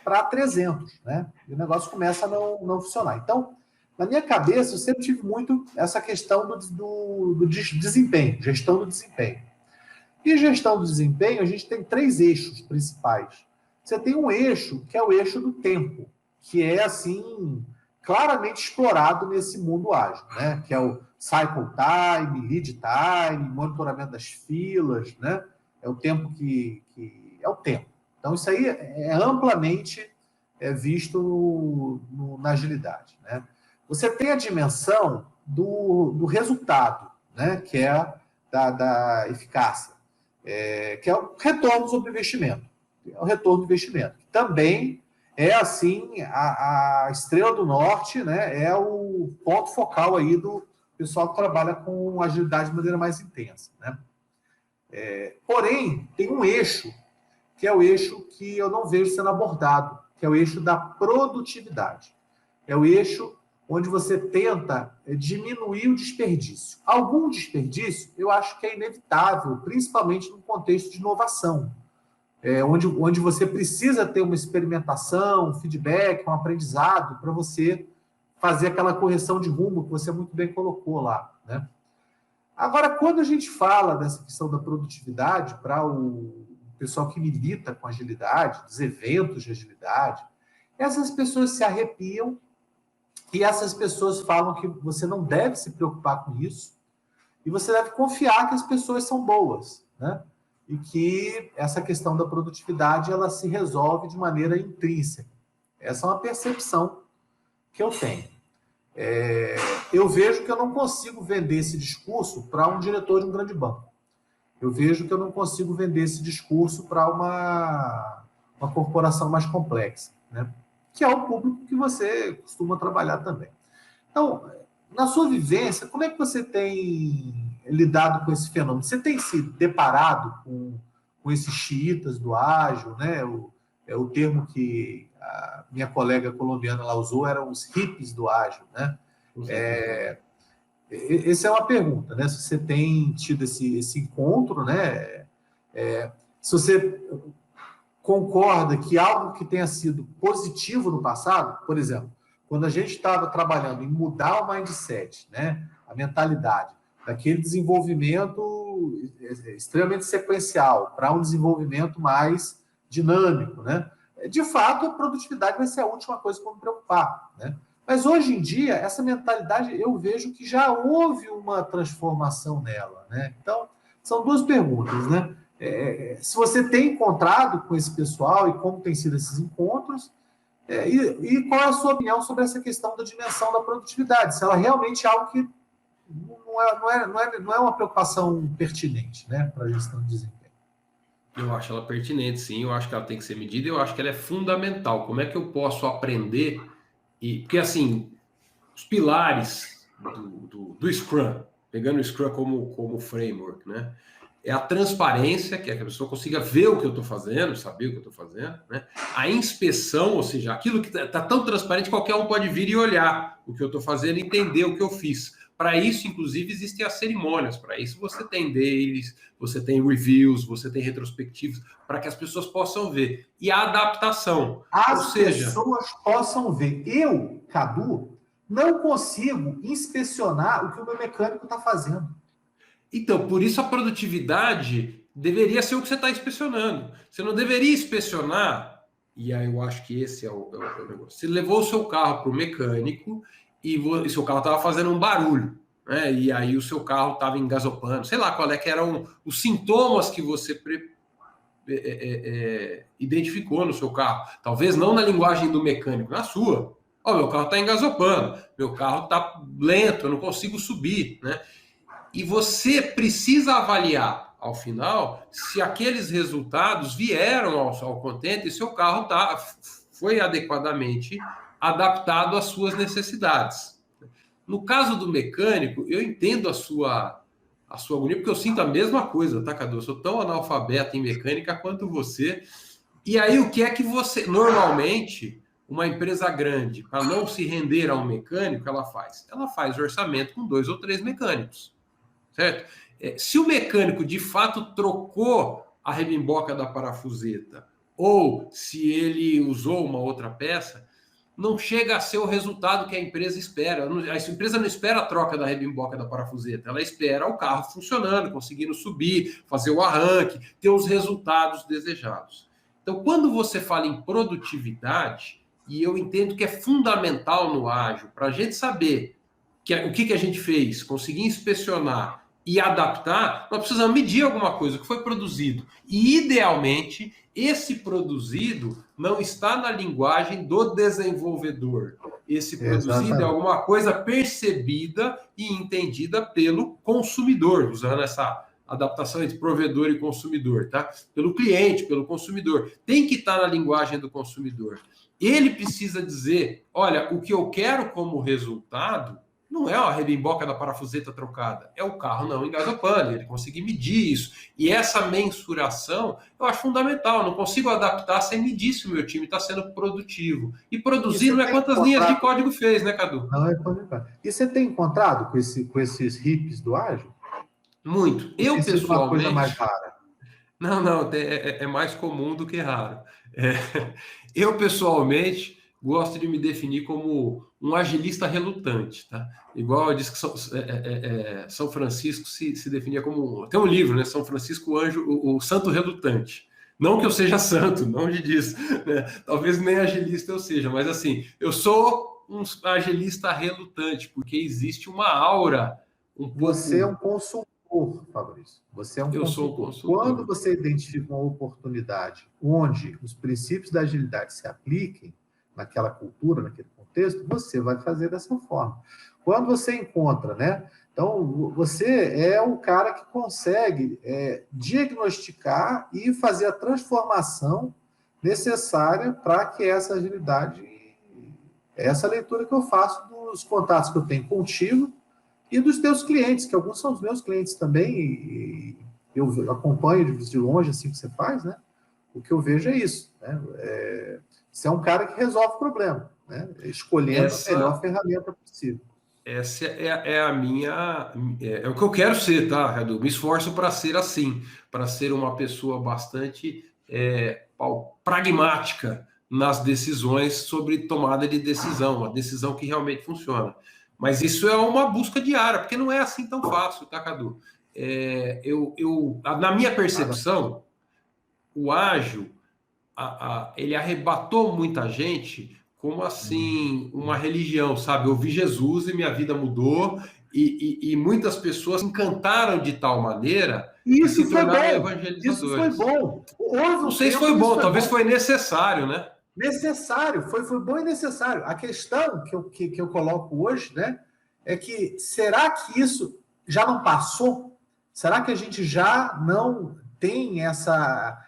para 300, né? E o negócio começa a não funcionar. Então, na minha cabeça, eu sempre tive muito essa questão do desempenho, gestão do desempenho. E gestão do desempenho, a gente tem 3 eixos principais. Você tem um eixo, que é o eixo do tempo, que é, assim, claramente explorado nesse mundo ágil, né? Que é o cycle time, lead time, monitoramento das filas, né? É o tempo é o tempo. Então, isso aí é amplamente visto na agilidade, né? você tem a dimensão do resultado, né? Que é da eficácia, que é o retorno sobre investimento. É o retorno do investimento. Também é, assim, a estrela do norte, né? É o ponto focal aí do pessoal que trabalha com agilidade de maneira mais intensa, né? Porém, tem um eixo, que é o eixo que eu não vejo sendo abordado, que é o eixo da produtividade. É o eixo onde você tenta diminuir o desperdício. Algum desperdício, eu acho que é inevitável, principalmente no contexto de inovação, onde você precisa ter uma experimentação, um feedback, um aprendizado, para você fazer aquela correção de rumo que você muito bem colocou lá, né? Agora, quando a gente fala dessa questão da produtividade para o pessoal que milita com agilidade, dos eventos de agilidade, essas pessoas se arrepiam e essas pessoas falam que você não deve se preocupar com isso e você deve confiar que as pessoas são boas, né? E que essa questão da produtividade ela se resolve de maneira intrínseca. Essa é uma percepção que eu tenho. Eu vejo que eu não consigo vender esse discurso para um diretor de um grande banco. Eu vejo que eu não consigo vender esse discurso para uma corporação mais complexa, né? Que é o público que você costuma trabalhar também. Então, na sua vivência, como é que você tem lidado com esse fenômeno? Você tem se deparado com esses xiitas do ágil, né? O termo que a minha colega colombiana lá usou eram os hippies do ágil, né? Essa é uma pergunta, né? Se você tem tido esse encontro, né? Se você concorda que algo que tenha sido positivo no passado, por exemplo, quando a gente estava trabalhando em mudar o mindset, né? A mentalidade, daquele desenvolvimento extremamente sequencial para um desenvolvimento mais dinâmico, né? De fato, a produtividade vai ser a última coisa para me preocupar, né? Mas hoje em dia, essa mentalidade eu vejo que já houve uma transformação nela, né? Então, são duas perguntas, né? Se você tem encontrado com esse pessoal e como tem sido esses encontros, e qual é a sua opinião sobre essa questão da dimensão da produtividade? Se ela realmente é algo que não é uma preocupação pertinente, né, para a gestão de desempenho. Eu acho ela pertinente, sim. Eu acho que ela tem que ser medida. Eu acho que ela é fundamental. Como é que eu posso aprender? Porque, assim, os pilares do Scrum, pegando o Scrum como framework, né? É a transparência, que é que a pessoa consiga ver o que eu estou fazendo, saber o que eu estou fazendo, né? A inspeção, ou seja, aquilo que está tão transparente, qualquer um pode vir e olhar o que eu estou fazendo e entender o que eu fiz. Para isso, inclusive, existem as cerimônias. Para isso, você tem dailies, você tem reviews, você tem retrospectivos, para que as pessoas possam ver. E a adaptação. As pessoas possam ver. Eu, Cadu, não consigo inspecionar o que o meu mecânico está fazendo. Então, por isso a produtividade deveria ser o que você está inspecionando. Você não deveria inspecionar, e aí eu acho que esse é o negócio. Você levou o seu carro para o mecânico e seu carro estava fazendo um barulho, né? E aí o seu carro estava engasopando, sei lá qual é que eram os sintomas que você identificou no seu carro. Talvez não na linguagem do mecânico, na sua. Meu carro está engasopando, meu carro está lento, eu não consigo subir, né? E você precisa avaliar, ao final, se aqueles resultados vieram ao contente e seu carro foi adequadamente adaptado às suas necessidades. No caso do mecânico, eu entendo a sua agonia, porque eu sinto a mesma coisa, tá, Cadu? Eu sou tão analfabeto em mecânica quanto você. E aí, o que é que você... Normalmente, uma empresa grande, para não se render a um mecânico, ela faz orçamento com 2 ou 3 mecânicos. Certo? Se o mecânico de fato trocou a rebimboca da parafuseta ou se ele usou uma outra peça, não chega a ser o resultado que a empresa espera. A empresa não espera a troca da rebimboca da parafuseta, ela espera o carro funcionando, conseguindo subir, fazer o arranque, ter os resultados desejados. Então, quando você fala em produtividade, e eu entendo que é fundamental no ágil, para a gente saber o que a gente fez, conseguir inspecionar e adaptar, nós precisamos medir alguma coisa, o que foi produzido. E, idealmente, esse produzido não está na linguagem do desenvolvedor. Esse produzido é alguma coisa percebida e entendida pelo consumidor, usando essa adaptação entre provedor e consumidor, tá? Pelo cliente, pelo consumidor. Tem que estar na linguagem do consumidor. Ele precisa dizer, olha, o que eu quero como resultado não é a rebimboca da parafuseta trocada, é o carro não engasopando, ele conseguir medir isso. E essa mensuração eu acho fundamental, eu não consigo adaptar sem medir se o meu time está sendo produtivo. E produzir não é quantas linhas de código fez, né, Cadu? Não é complicado. E você tem encontrado com esses hips do ágil? Muito. Eu, pessoalmente... uma coisa mais rara? Não, é mais comum do que raro. Eu, pessoalmente, gosto de me definir como um agilista relutante, tá? Igual eu disse que São Francisco se definia como... Tem um livro, né? São Francisco, o santo relutante. Não que eu seja santo, longe disso, né? Talvez nem agilista eu seja, mas assim, eu sou um agilista relutante, porque existe uma aura um pouco... Você é um consultor, Fabrício. Você é um consultor. Sou um consultor. Quando você identifica uma oportunidade onde os princípios da agilidade se apliquem naquela cultura, naquele contexto, você vai fazer dessa forma. Quando você encontra, né? Então, você é o cara que consegue diagnosticar e fazer a transformação necessária para que essa agilidade, essa leitura que eu faço dos contatos que eu tenho contigo e dos teus clientes, que alguns são os meus clientes também, e eu acompanho de longe assim que você faz, né? O que eu vejo é isso, né? Você é um cara que resolve o problema, né? Escolhendo a melhor ferramenta possível. Essa é a minha... É o que eu quero ser, tá, Cadu? Me esforço para ser assim, para ser uma pessoa bastante pragmática nas decisões sobre tomada de decisão, uma decisão que realmente funciona. Mas isso é uma busca diária, porque não é assim tão fácil, tá, Cadu? Na minha percepção, o ágil, ele arrebatou muita gente como assim uma religião, sabe? Eu vi Jesus e minha vida mudou, e muitas pessoas se encantaram de tal maneira que se tornaram evangelizadores. Isso foi bom. Não sei se foi bom, talvez foi necessário, né? Necessário, foi bom e necessário. A questão que eu coloco hoje, né, é que será que isso já não passou? Será que a gente já não tem essa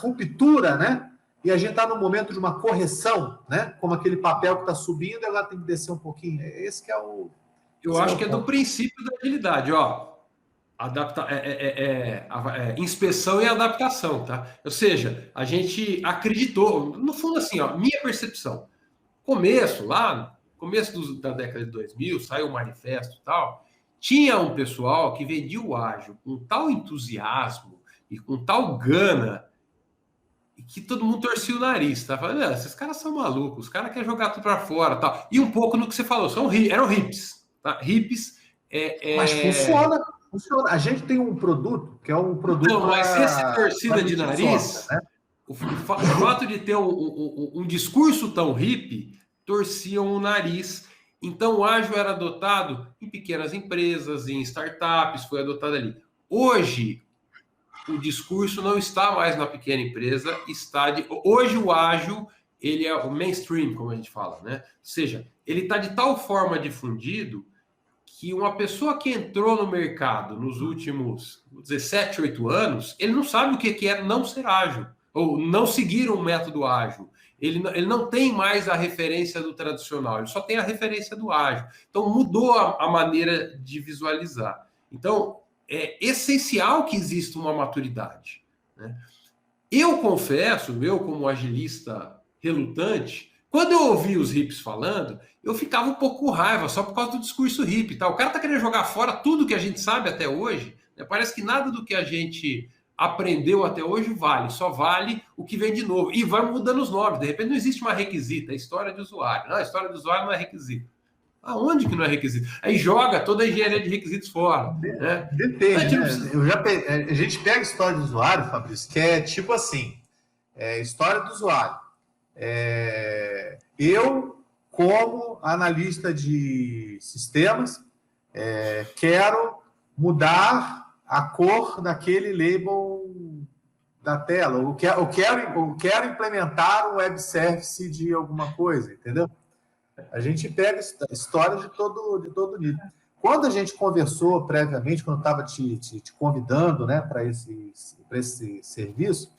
ruptura, né? E a gente está no momento de uma correção, né? Como aquele papel que está subindo, ela tem que descer um pouquinho. Esse que é o... Eu acho que é do princípio da agilidade, ó. Inspeção e adaptação, tá? Ou seja, a gente acreditou, no fundo assim, ó, minha percepção, começo da década de 2000, saiu o manifesto e tal, tinha um pessoal que vendia o ágil com tal entusiasmo e com tal gana que todo mundo torcia o nariz, tá? Falando, esses caras são malucos, os caras querem jogar tudo para fora, tal. E um pouco no que você falou, eram hips, tá? Hips Mas funciona. A gente tem um produto que é um produto... Não, mas essa torcida de nariz, né? o fato de ter um discurso tão hippie, torciam o nariz. Então, o ágil era adotado em pequenas empresas, em startups, foi adotado ali. Hoje, o discurso não está mais na pequena empresa, hoje o ágil, ele é o mainstream, como a gente fala, né? Ou seja, ele está de tal forma difundido que uma pessoa que entrou no mercado nos últimos 17, 8 anos, ele não sabe o que é não ser ágil, ou não seguir um método ágil. Ele não tem mais a referência do tradicional, ele só tem a referência do ágil. Então, mudou a maneira de visualizar. Então, é essencial que exista uma maturidade, né? Eu confesso, eu como agilista relutante, quando eu ouvi os hips falando, eu ficava um pouco com raiva, só por causa do discurso hippie. Tá? O cara tá querendo jogar fora tudo que a gente sabe até hoje, né? Parece que nada do que a gente aprendeu até hoje vale, só vale o que vem de novo. E vai mudando os nomes, de repente não existe uma requisita, é história de usuário. Não, a história do usuário não é requisito. Aonde que não é requisito? Aí joga toda a engenharia de requisitos fora. Né? Depende, né? A gente pega a história do usuário, Fabrício, que é tipo assim, história do usuário. Eu, como analista de sistemas, quero mudar a cor daquele label da tela. Eu quero implementar um web service de alguma coisa, entendeu? A gente pega histórias de todo nível. Quando a gente conversou previamente, quando eu estava te convidando, né, para esse serviço,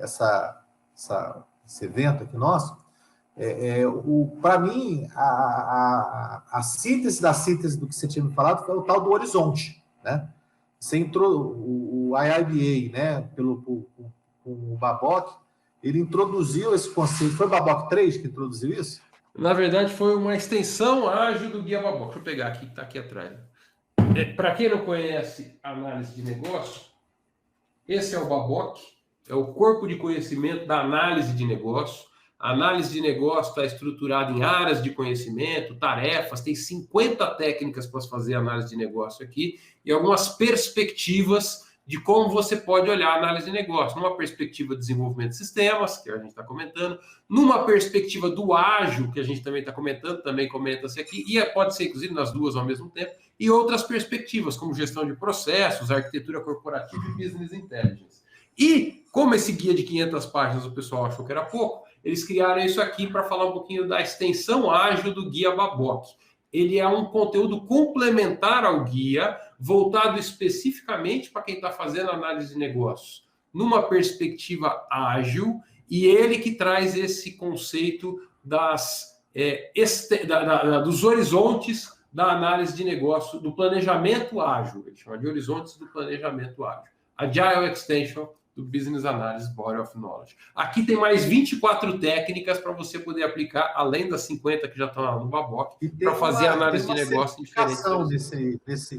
esse evento aqui nosso, para mim, a síntese da síntese do que você tinha me falado foi o tal do horizonte, né? Você entrou, o IIBA, né, com o Babok, ele introduziu esse conceito. Foi o Babok 3 que introduziu isso? Na verdade, foi uma extensão ágil do Guia Babok. Deixa eu pegar aqui, que está aqui atrás. Para quem não conhece análise de negócio, esse é o Babok, é o corpo de conhecimento da análise de negócio. A análise de negócio está estruturada em áreas de conhecimento, tarefas, tem 50 técnicas para fazer análise de negócio aqui e algumas perspectivas de como você pode olhar a análise de negócio. Numa perspectiva de desenvolvimento de sistemas, que a gente está comentando, numa perspectiva do ágil, que a gente também está comentando, também comenta-se aqui, e pode ser, inclusive, nas duas ao mesmo tempo, e outras perspectivas, como gestão de processos, arquitetura corporativa e business intelligence. E, como esse guia de 500 páginas o pessoal achou que era pouco, eles criaram isso aqui para falar um pouquinho da extensão ágil do Guia Babok. Ele é um conteúdo complementar ao guia, voltado especificamente para quem está fazendo análise de negócios, numa perspectiva ágil, e ele que traz esse conceito dos horizontes da análise de negócio, do planejamento ágil. Ele chama de horizontes do planejamento ágil. Agile Extension do Business Analysis Body of Knowledge. Aqui tem mais 24 técnicas para você poder aplicar, além das 50 que já estão lá no Babok, para fazer análise de negócio diferente.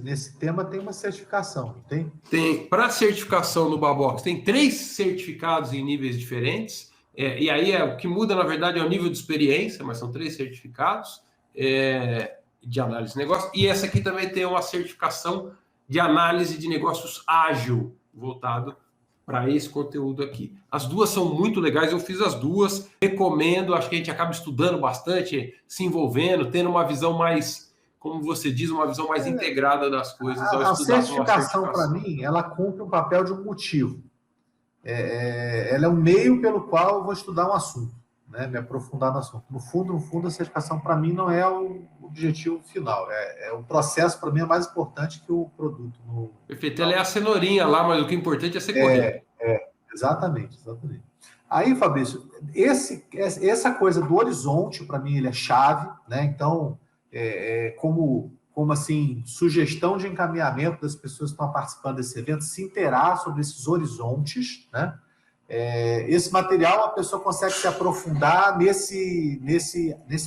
Nesse tema tem uma certificação, não tem? Tem. Para certificação no Babok, tem 3 certificados em níveis diferentes, e aí o que muda, na verdade, é o nível de experiência, mas são 3 certificados de análise de negócio, e essa aqui também tem uma certificação de análise de negócios ágil, voltado para esse conteúdo aqui. As duas são muito legais, eu fiz as duas, recomendo, acho que a gente acaba estudando bastante, se envolvendo, tendo uma visão mais, como você diz, uma visão mais integrada das coisas. A certificação, para mim, ela cumpre o papel de um motivo. Ela é um meio pelo qual eu vou estudar um assunto, né? Me aprofundar no assunto. No fundo, a certificação, para mim, não é o objetivo final. O processo, para mim, é mais importante que o produto. Perfeito. Ela é a cenourinha lá, mas o que é importante é ser correto. Exatamente. Aí, Fabrício, essa coisa do horizonte, para mim, ele é chave, né? Então, como assim, sugestão de encaminhamento das pessoas que estão participando desse evento, se inteirar sobre esses horizontes, né? Esse material a pessoa consegue se aprofundar nesse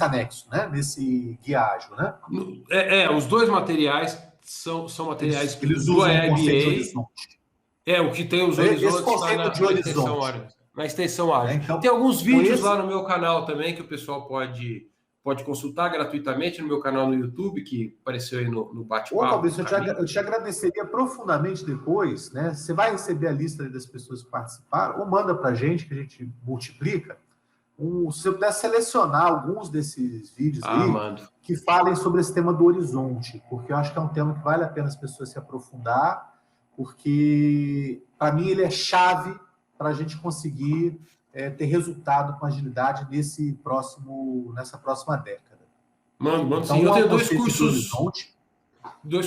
anexo, né? Nesse guia ágil, né? Os dois materiais são materiais eles do usam IIBA. O que tem os horizontes esse conceito de horizonte. Na extensão ágil. Então, tem alguns vídeos lá no meu canal também que o pessoal pode consultar gratuitamente no meu canal no YouTube, que apareceu aí no bate-papo. Fabrício, eu te agradeceria profundamente depois, né? Você vai receber a lista das pessoas que participaram, ou manda para a gente, que a gente multiplica. Se eu puder selecionar alguns desses vídeos que falem sobre esse tema do horizonte, porque eu acho que é um tema que vale a pena as pessoas se aprofundar, porque, para mim, ele é chave para a gente conseguir ter resultado com agilidade nessa próxima década. Mano, então, sim, eu tenho dois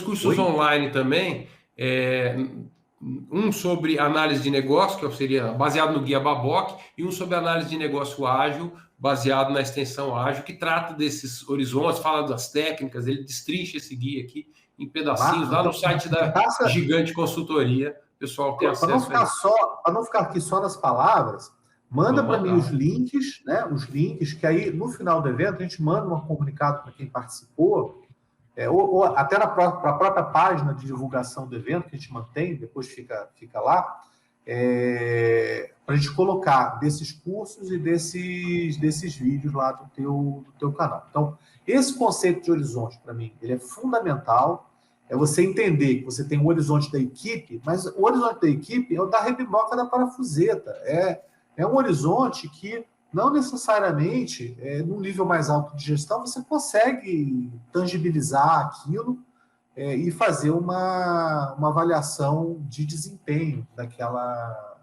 cursos online também, um sobre análise de negócio, que seria baseado no Guia Babok, e um sobre análise de negócio ágil, baseado na extensão ágil, que trata desses horizontes, fala das técnicas, ele destrincha esse guia aqui em pedacinhos, lá no site da Gigante Consultoria, o pessoal tem acesso. Para não ficar aqui só nas palavras, manda para mim os links, né? Os links, que aí no final do evento a gente manda um comunicado para quem participou, ou até para a própria página de divulgação do evento, que a gente mantém, depois fica lá, para a gente colocar desses cursos e desses vídeos lá do teu canal. Então, esse conceito de horizonte, para mim, ele é fundamental. É você entender que você tem um horizonte da equipe, mas o horizonte da equipe é o da rebimboca da parafuseta. É um horizonte que não necessariamente, num nível mais alto de gestão, você consegue tangibilizar aquilo e fazer uma avaliação de desempenho daquela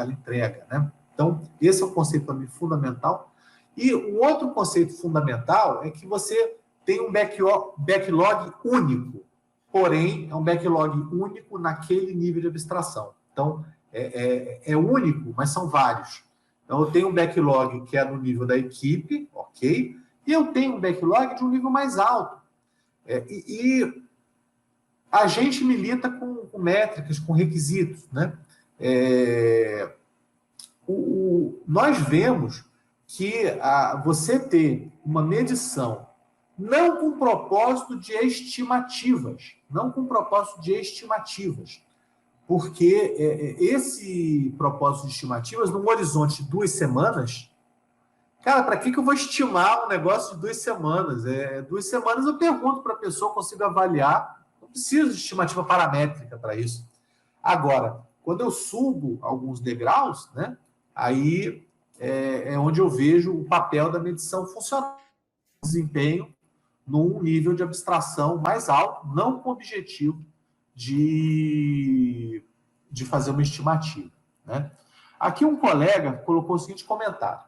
entrega, né? Então, esse é um conceito para mim fundamental. E um outro conceito fundamental é que você tem um backlog único, porém, é um backlog único naquele nível de abstração. Então, é único, mas são vários. Então, eu tenho um backlog que é no nível da equipe, ok? E eu tenho um backlog de um nível mais alto. E a gente milita com métricas, com requisitos, né? Nós vemos que você ter uma medição não com propósito de estimativas, porque esse propósito de estimativas, num horizonte de 2 semanas, cara, para que eu vou estimar um negócio de 2 semanas? 2 semanas eu pergunto para a pessoa, consigo avaliar, não preciso de estimativa paramétrica para isso. Agora, quando eu subo alguns degraus, né, aí é onde eu vejo o papel da medição funcional, desempenho num nível de abstração mais alto, não com o objetivo de fazer uma estimativa, né? Aqui um colega colocou o seguinte comentário: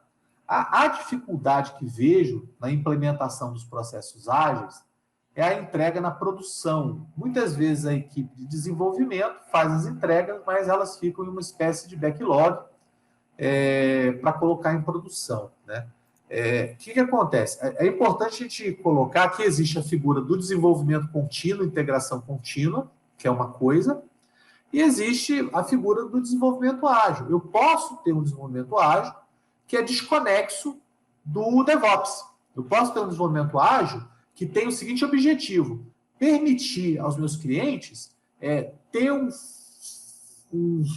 a dificuldade que vejo na implementação dos processos ágeis é a entrega na produção. Muitas vezes a equipe de desenvolvimento faz as entregas, mas elas ficam em uma espécie de backlog para colocar em produção, né? O que acontece? É importante a gente colocar que existe a figura do desenvolvimento contínuo, integração contínua, que é uma coisa, e existe a figura do desenvolvimento ágil. Eu posso ter um desenvolvimento ágil que é desconexo do DevOps. Eu posso ter um desenvolvimento ágil que tem o seguinte objetivo: permitir aos meus clientes ter um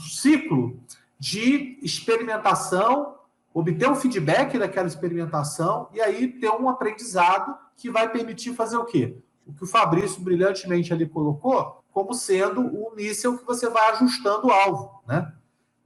ciclo de experimentação, obter um feedback daquela experimentação e aí ter um aprendizado que vai permitir fazer o quê? O que o Fabrício brilhantemente ali colocou como sendo o míssil que você vai ajustando o alvo, né?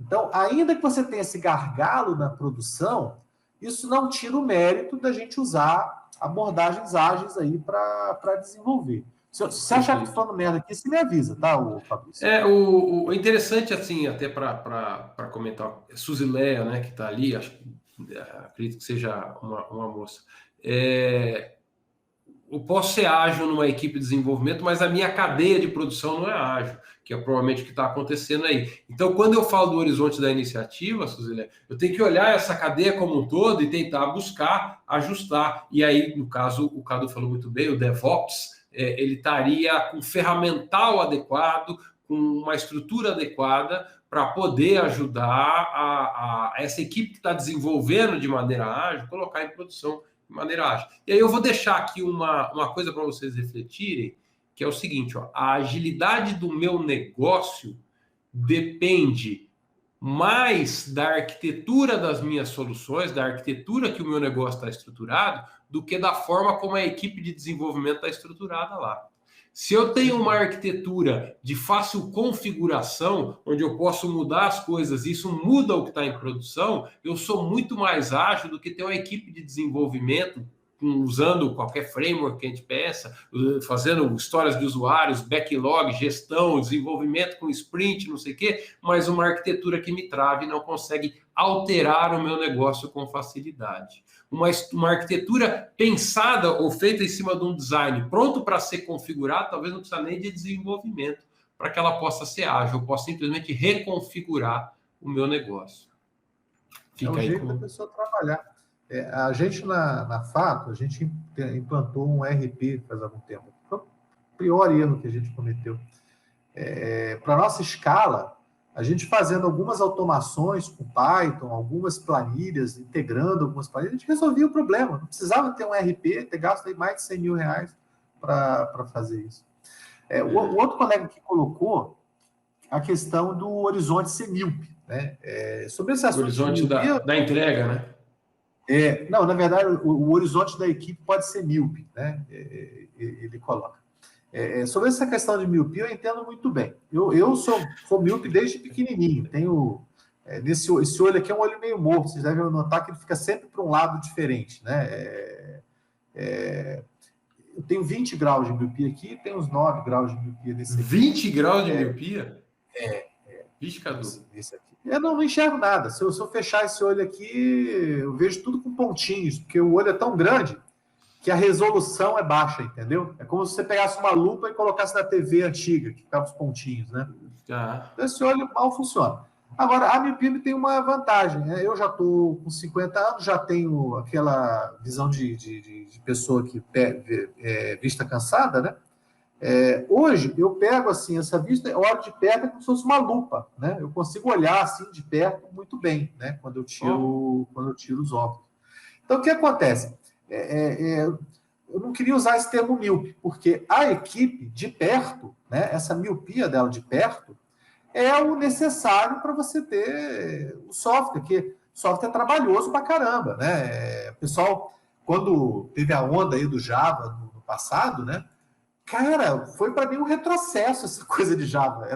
Então, ainda que você tenha esse gargalo na produção, isso não tira o mérito da gente usar abordagens ágeis aí para desenvolver. Se você achar que estou falando merda aqui, você me avisa, tá, Fabrício? O interessante, assim, até para comentar, Suzileia, né, que está ali, acredito que seja uma moça. Eu posso ser ágil numa equipe de desenvolvimento, mas a minha cadeia de produção não é ágil, que é provavelmente o que está acontecendo aí. Então, quando eu falo do horizonte da iniciativa, Suzileia, eu tenho que olhar essa cadeia como um todo e tentar buscar ajustar. E aí, no caso, o Cadu falou muito bem, o DevOps, ele estaria com ferramental adequado, com uma estrutura adequada para poder ajudar essa equipe que está desenvolvendo de maneira ágil, colocar em produção de maneira ágil. E aí eu vou deixar aqui uma coisa para vocês refletirem, que é o seguinte: a agilidade do meu negócio depende mais da arquitetura das minhas soluções, da arquitetura que o meu negócio está estruturado, do que da forma como a equipe de desenvolvimento está estruturada lá. Se eu tenho uma arquitetura de fácil configuração, onde eu posso mudar as coisas, e isso muda o que está em produção, eu sou muito mais ágil do que ter uma equipe de desenvolvimento usando qualquer framework que a gente peça, fazendo histórias de usuários, backlog, gestão, desenvolvimento com sprint, não sei o quê, mas uma arquitetura que me trave e não consegue alterar o meu negócio com facilidade. Uma arquitetura pensada ou feita em cima de um design pronto para ser configurado, talvez não precisa nem de desenvolvimento para que ela possa ser ágil. Eu posso simplesmente reconfigurar o meu negócio. Fica aí jeito da pessoa trabalhar. A gente na Fato, a gente implantou um RP faz algum tempo. Foi o pior erro que a gente cometeu. Para a nossa escala, a gente fazendo algumas automações com Python, algumas planilhas, integrando algumas planilhas, a gente resolvia o problema. Não precisava ter um RP, ter gasto aí mais de 100 mil reais para fazer isso. O outro colega que colocou a questão do horizonte ser míope, né? Sobre esse assunto. O horizonte da entrega, né? Não, na verdade, o horizonte da equipe pode ser míope, né? Ele coloca. Sobre essa questão de miopia, eu entendo muito bem. Eu sou míope desde pequenininho. Tenho esse olho aqui é um olho meio morto. Vocês devem notar que ele fica sempre para um lado diferente, né? eu tenho 20 graus de miopia aqui, tem uns 9 graus de miopia nesse aqui. 20 graus de miopia? Vixe, Cadu. Esse aqui. Eu não enxergo nada. Se eu fechar esse olho aqui, eu vejo tudo com pontinhos, porque o olho é tão grande que a resolução é baixa, entendeu? É como se você pegasse uma lupa e colocasse na TV antiga, que ficava os pontinhos, né? Ah. Então, esse olho mal funciona. Agora, a miopia tem uma vantagem, né? Eu já estou com 50 anos, já tenho aquela visão de pessoa que vista cansada, né? Hoje, eu pego assim, essa vista, olho de perto, é como se fosse uma lupa, né? Eu consigo olhar assim de perto muito bem, né? Quando eu tiro os óculos. Então, o que acontece? Eu não queria usar esse termo míope, porque a equipe de perto, né? Essa miopia dela de perto, é o necessário para você ter o software, que o software é trabalhoso pra caramba, né? O pessoal, quando teve a onda aí do Java no passado, né? Cara, foi para mim um retrocesso essa coisa de Java.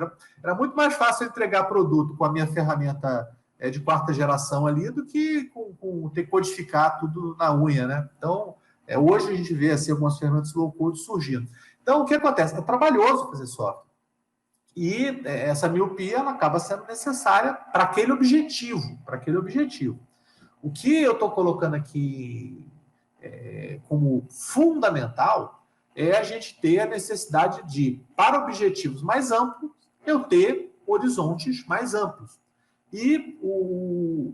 Era muito mais fácil eu entregar produto com a minha ferramenta de quarta geração ali do que com ter que codificar tudo na unha, né? Então, hoje a gente vê assim, algumas ferramentas low-code surgindo. Então, o que acontece? É trabalhoso fazer software. E essa miopia ela acaba sendo necessária para aquele objetivo. O que eu estou colocando aqui como fundamental é a gente ter a necessidade de, para objetivos mais amplos, eu ter horizontes mais amplos. E o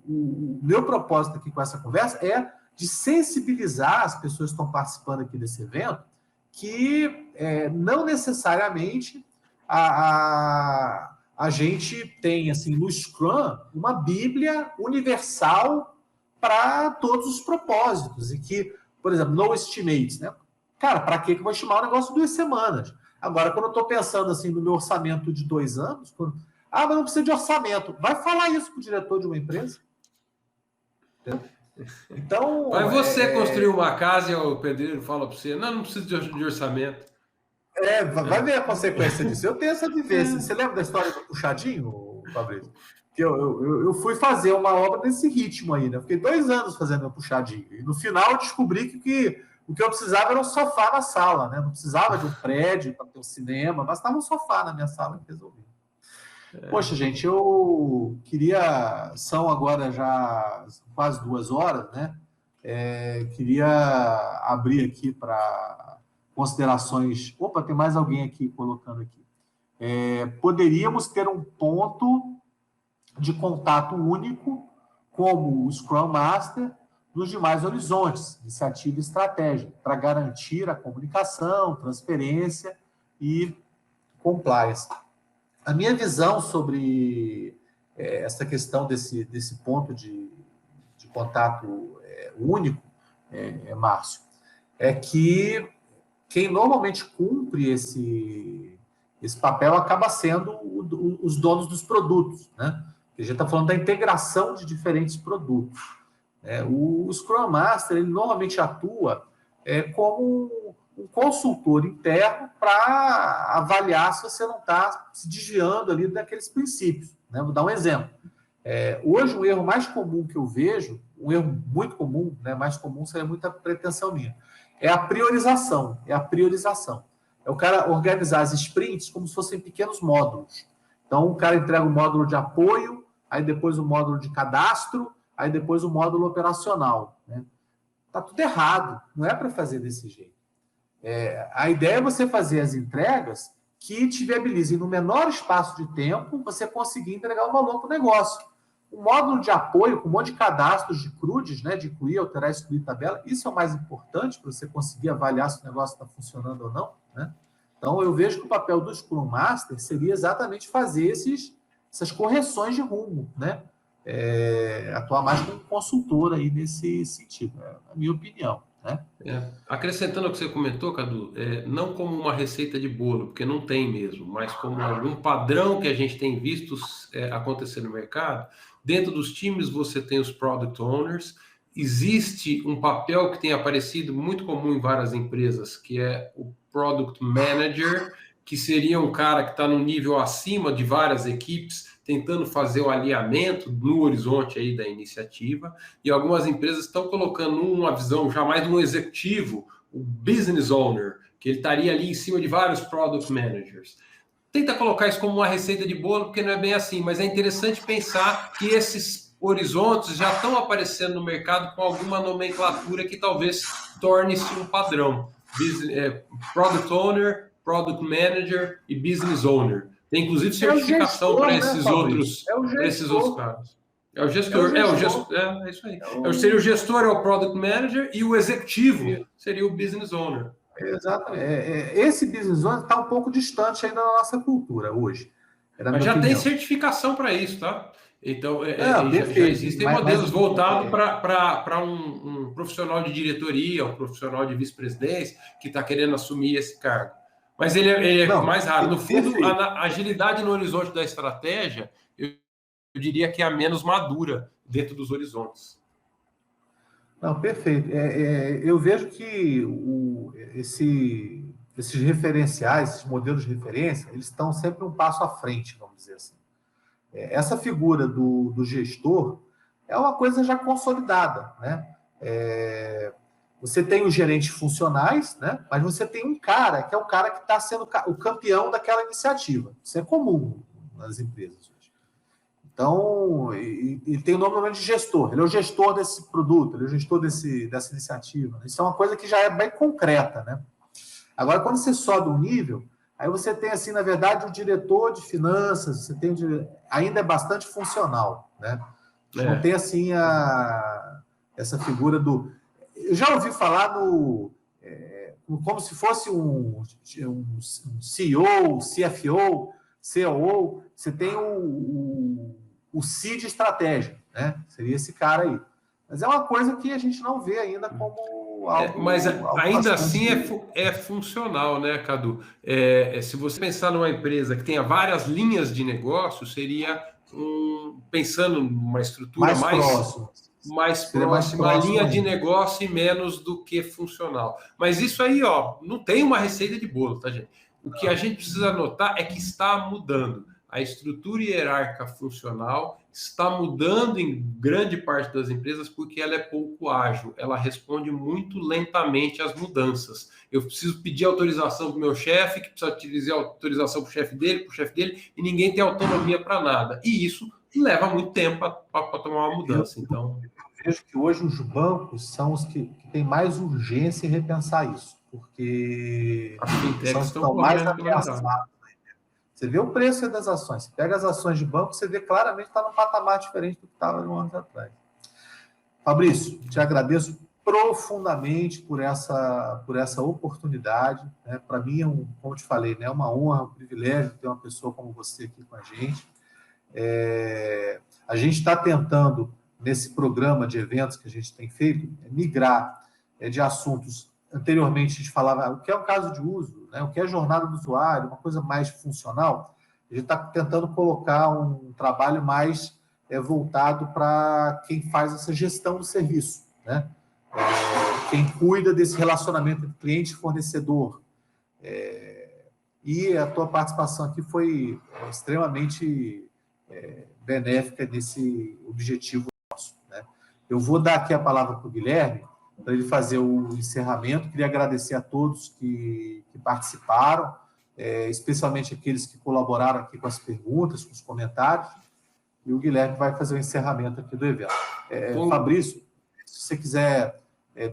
meu propósito aqui com essa conversa é de sensibilizar as pessoas que estão participando aqui desse evento que não necessariamente a gente tem, assim, no Scrum, uma bíblia universal para todos os propósitos. E que, por exemplo, no estimates, né? Cara, para que eu vou estimar um negócio de 2 semanas? Agora, quando eu estou pensando assim no meu orçamento de 2 anos, mas não precisa de orçamento. Vai falar isso para o diretor de uma empresa? Então, Vai você construir uma casa e o pedreiro fala para você, não precisa de orçamento. Vai ver a consequência disso. Eu tenho essa vivência. Você lembra da história do puxadinho, Fabrício? Que eu fui fazer uma obra nesse ritmo aí, né? Eu fiquei 2 anos fazendo meu puxadinho. E no final eu descobri que o que eu precisava era um sofá na sala, né? Não precisava de um prédio para ter um cinema, bastava um sofá na minha sala que resolvi. Poxa, gente, eu queria... São agora já quase 2 horas, né? Queria abrir aqui para considerações... Opa, tem mais alguém aqui colocando aqui. Poderíamos ter um ponto de contato único, como o Scrum Master, nos demais horizontes, iniciativa e estratégia, para garantir a comunicação, transferência e compliance. A minha visão sobre essa questão desse ponto de contato único, Márcio, é que quem normalmente cumpre esse papel acaba sendo os donos dos produtos, né? A gente está falando da integração de diferentes produtos. O Scrum Master ele normalmente atua como um consultor interno para avaliar se você não está se desviando ali daqueles princípios, né? Vou dar um exemplo. Hoje, o erro mais comum que eu vejo, um erro muito comum, né? Mais comum seria muita pretensão minha, é a priorização. É o cara organizar as sprints como se fossem pequenos módulos. Então, o cara entrega o módulo de apoio, aí depois o módulo de cadastro, aí depois o módulo operacional. Né? Tá tudo errado, não é para fazer desse jeito. A ideia é você fazer as entregas que te viabilizem no menor espaço de tempo, você conseguir entregar o valor para o negócio. O módulo de apoio, com um monte de cadastros de CRUDs, né, de incluir, alterar, excluir tabela, isso é o mais importante para você conseguir avaliar se o negócio está funcionando ou não. Né? Então, eu vejo que o papel do Scrum Master seria exatamente fazer essas correções de rumo, né? Atuar mais como consultor aí nesse sentido, a minha opinião. Né? Acrescentando o que você comentou, Cadu, não como uma receita de bolo, porque não tem mesmo, mas como algum padrão que a gente tem visto acontecer no mercado. Dentro dos times você tem os Product Owners, existe um papel que tem aparecido muito comum em várias empresas, que é o Product Manager, que seria um cara que está no nível acima de várias equipes, tentando fazer o alinhamento no horizonte aí da iniciativa, e algumas empresas estão colocando uma visão já mais no executivo, o Business Owner, que ele estaria ali em cima de vários product managers. Tenta colocar isso como uma receita de bolo, porque não é bem assim, mas é interessante pensar que esses horizontes já estão aparecendo no mercado com alguma nomenclatura que talvez torne-se um padrão. Product Owner, Product Manager e Business Owner. Tem, inclusive, certificação para esses outros caras. É o gestor. É isso aí. Seria o gestor, é o Product Manager, e o executivo seria o Business Owner. Exatamente. Esse business owner está um pouco distante ainda da nossa cultura hoje. Mas já tem certificação para isso, tá? Então, já existem modelos voltados para um profissional de diretoria, um profissional de vice-presidência que está querendo assumir esse cargo. Mas ele é mais raro. No fundo, a agilidade no horizonte da estratégia, eu diria que é a menos madura dentro dos horizontes. Não, perfeito. Eu vejo que esses referenciais, esses modelos de referência, eles estão sempre um passo à frente, vamos dizer assim. Essa figura do gestor é uma coisa já consolidada, né? Você tem os gerentes funcionais, né? Mas você tem um cara que é o cara que está sendo o campeão daquela iniciativa. Isso é comum nas empresas. Então, ele tem o nome de gestor. Ele é o gestor desse produto, ele é o gestor dessa iniciativa. Isso é uma coisa que já é bem concreta, né? Agora, quando você sobe um nível, aí você tem, assim, na verdade, o diretor de finanças, você tem ainda é bastante funcional, né? Não tem, assim, essa figura do... Eu já ouvi falar como se fosse um CEO, CFO, COO, você tem o C de estratégia, né? Seria esse cara aí. Mas é uma coisa que a gente não vê ainda como algo... mas ainda assim é funcional, né, Cadu? Se você pensar numa empresa que tenha várias linhas de negócio, seria pensando numa estrutura mais próxima, a linha de negócio e menos do que funcional. Mas isso aí, não tem uma receita de bolo, tá, gente? O que a gente precisa notar é que está mudando. A estrutura hierárquica funcional está mudando em grande parte das empresas porque ela é pouco ágil, ela responde muito lentamente às mudanças. Eu preciso pedir autorização para o meu chefe, que precisa utilizar autorização para o chefe dele, e ninguém tem autonomia para nada. E isso leva muito tempo para tomar uma mudança. Então, eu vejo que hoje os bancos são os que têm mais urgência em repensar isso, porque as fintechs são os que estão mais ameaçados. Você vê o preço das ações. Você pega as ações de banco, você vê claramente que está num patamar diferente do que estava um ano atrás. Fabrício, te agradeço profundamente por essa oportunidade. Né? Para mim, como eu te falei, é uma honra, um privilégio ter uma pessoa como você aqui com a gente. A gente está tentando, nesse programa de eventos que a gente tem feito, migrar de assuntos. Anteriormente, a gente falava o que é o caso de uso, né? O que é jornada do usuário, uma coisa mais funcional. A gente está tentando colocar um trabalho mais voltado para quem faz essa gestão do serviço, né? Quem cuida desse relacionamento entre cliente e fornecedor. E a tua participação aqui foi extremamente benéfica nesse objetivo nosso, né? Eu vou dar aqui a palavra para o Guilherme, para ele fazer o encerramento. Queria agradecer a todos que participaram, especialmente aqueles que colaboraram aqui com as perguntas, com os comentários, e o Guilherme vai fazer o encerramento aqui do evento. Fabrício, se você quiser,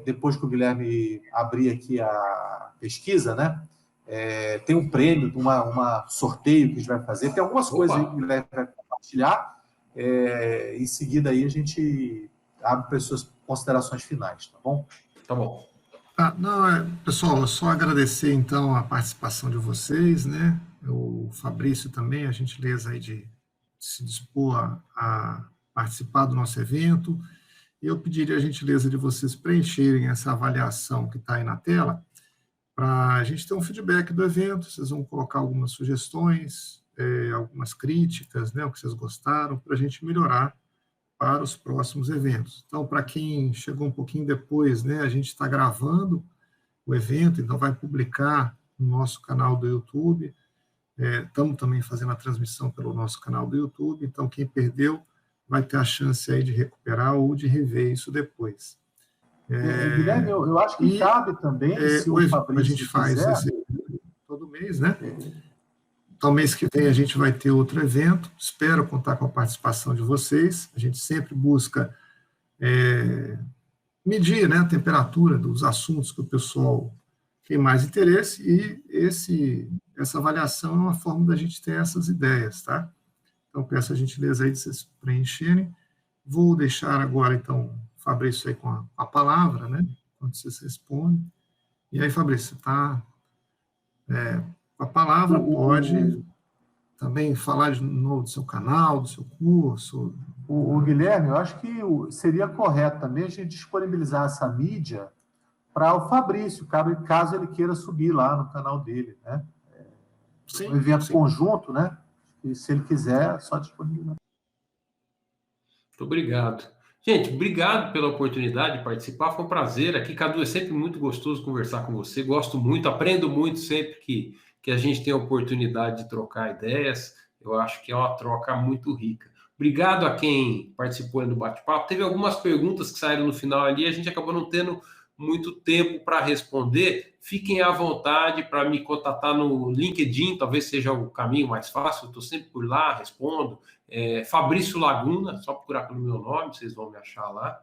depois que o Guilherme abrir aqui a pesquisa, né, tem um prêmio, uma sorteio que a gente vai fazer, tem algumas coisas aí que o Guilherme vai compartilhar, em seguida aí a gente abre para as suas considerações finais, tá bom? Tá bom. Pessoal, eu só agradecer, então, a participação de vocês, né? O Fabrício também, a gentileza aí de se dispor a participar do nosso evento. Eu pediria a gentileza de vocês preencherem essa avaliação que está aí na tela, para a gente ter um feedback do evento. Vocês vão colocar algumas sugestões, algumas críticas, né? O que vocês gostaram, para a gente melhorar para os próximos eventos. Então, para quem chegou um pouquinho depois, né, a gente está gravando o evento, então vai publicar no nosso canal do YouTube. Estamos também fazendo a transmissão pelo nosso canal do YouTube, então quem perdeu vai ter a chance aí de recuperar ou de rever isso depois. Guilherme, eu acho que cabe também, se o Fabrício a gente faz quiser... todo mês, né? Então, mês que vem a gente vai ter outro evento, espero contar com a participação de vocês, a gente sempre busca medir, né, a temperatura dos assuntos que o pessoal tem mais interesse, e essa avaliação é uma forma da gente ter essas ideias, tá? Então, peço a gentileza aí de vocês preencherem. Vou deixar agora, então, o Fabrício aí com a palavra, né, quando vocês respondem. E aí, Fabrício, você está com a palavra, pode também falar de novo do seu canal, do seu curso. O Guilherme, eu acho que seria correto também a gente disponibilizar essa mídia para o Fabrício, caso ele queira subir lá no canal dele, né? Sim, um evento conjunto, né? E se ele quiser, é só disponibilizar. Muito obrigado. Gente, obrigado pela oportunidade de participar. Foi um prazer aqui. Cadu, é sempre muito gostoso conversar com você. Gosto muito, aprendo muito sempre que a gente tem a oportunidade de trocar ideias. Eu acho que é uma troca muito rica. Obrigado a quem participou do bate-papo. Teve algumas perguntas que saíram no final ali, a gente acabou não tendo muito tempo para responder. Fiquem à vontade para me contatar no LinkedIn, talvez seja o caminho mais fácil. Eu estou sempre por lá, respondo. Fabrício Laguna, só procurar pelo meu nome, vocês vão me achar lá.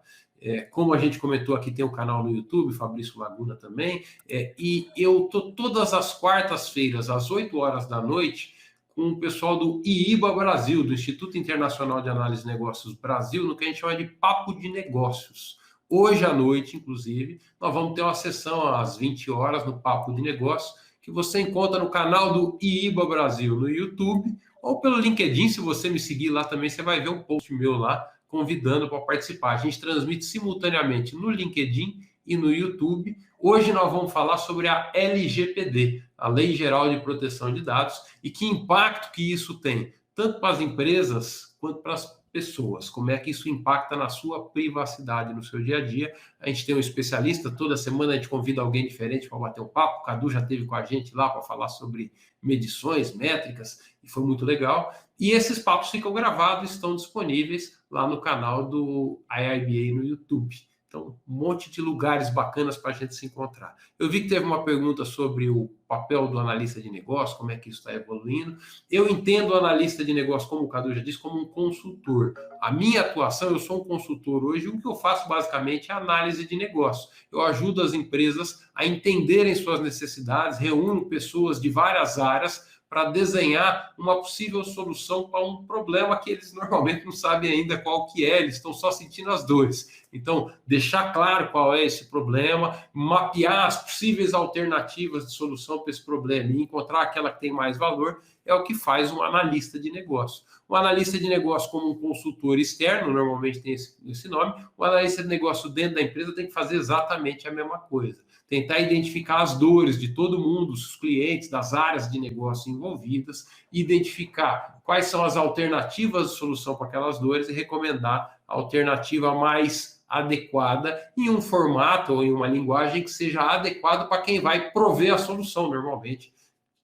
Como a gente comentou aqui, tem um canal no YouTube, Fabrício Laguna também. E eu estou todas as quartas-feiras, às 8 horas da noite, com o pessoal do IIBA Brasil, do Instituto Internacional de Análise de Negócios Brasil, no que a gente chama de Papo de Negócios. Hoje à noite, inclusive, nós vamos ter uma sessão às 20 horas no Papo de Negócios, que você encontra no canal do IIBA Brasil no YouTube, ou pelo LinkedIn. Se você me seguir lá também, você vai ver um post meu lá, convidando para participar. A gente transmite simultaneamente no LinkedIn e no YouTube. Hoje nós vamos falar sobre a LGPD, a Lei Geral de Proteção de Dados, e que impacto que isso tem, tanto para as empresas quanto para as pessoas. Como é que isso impacta na sua privacidade, no seu dia a dia. A gente tem um especialista, toda semana a gente convida alguém diferente para bater um papo. O Cadu já esteve com a gente lá para falar sobre medições, métricas, e foi muito legal. E esses papos ficam gravados, estão disponíveis lá no canal do IIBA no YouTube. Então, um monte de lugares bacanas para a gente se encontrar. Eu vi que teve uma pergunta sobre o papel do analista de negócio, como é que isso está evoluindo. Eu entendo o analista de negócio, como o Cadu já disse, como um consultor. A minha atuação, eu sou um consultor hoje, e o que eu faço basicamente é análise de negócio. Eu ajudo as empresas a entenderem suas necessidades, reúno pessoas de várias áreas para desenhar uma possível solução para um problema que eles normalmente não sabem ainda qual que é, eles estão só sentindo as dores. Então, deixar claro qual é esse problema, mapear as possíveis alternativas de solução para esse problema e encontrar aquela que tem mais valor, é o que faz um analista de negócio. O analista de negócio, como um consultor externo, normalmente tem esse nome, o analista de negócio dentro da empresa tem que fazer exatamente a mesma coisa. Tentar identificar as dores de todo mundo, os clientes, das áreas de negócio envolvidas, identificar quais são as alternativas de solução para aquelas dores e recomendar a alternativa mais adequada em um formato ou em uma linguagem que seja adequado para quem vai prover a solução, normalmente,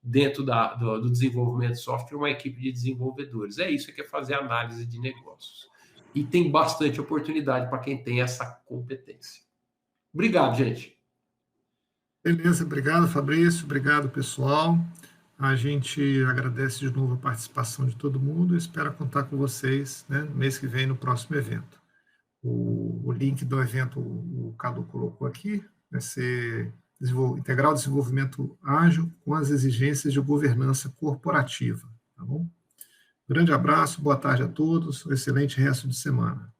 dentro do desenvolvimento de software, uma equipe de desenvolvedores. É isso que é fazer análise de negócios. E tem bastante oportunidade para quem tem essa competência. Obrigado, gente. Beleza, obrigado, Fabrício, obrigado, pessoal. A gente agradece de novo a participação de todo mundo e espera contar com vocês, né, no mês que vem, no próximo evento. O link do evento o Cadu colocou aqui, vai ser Integral Desenvolvimento Ágil com as exigências de governança corporativa. Tá bom? Grande abraço, boa tarde a todos, um excelente resto de semana.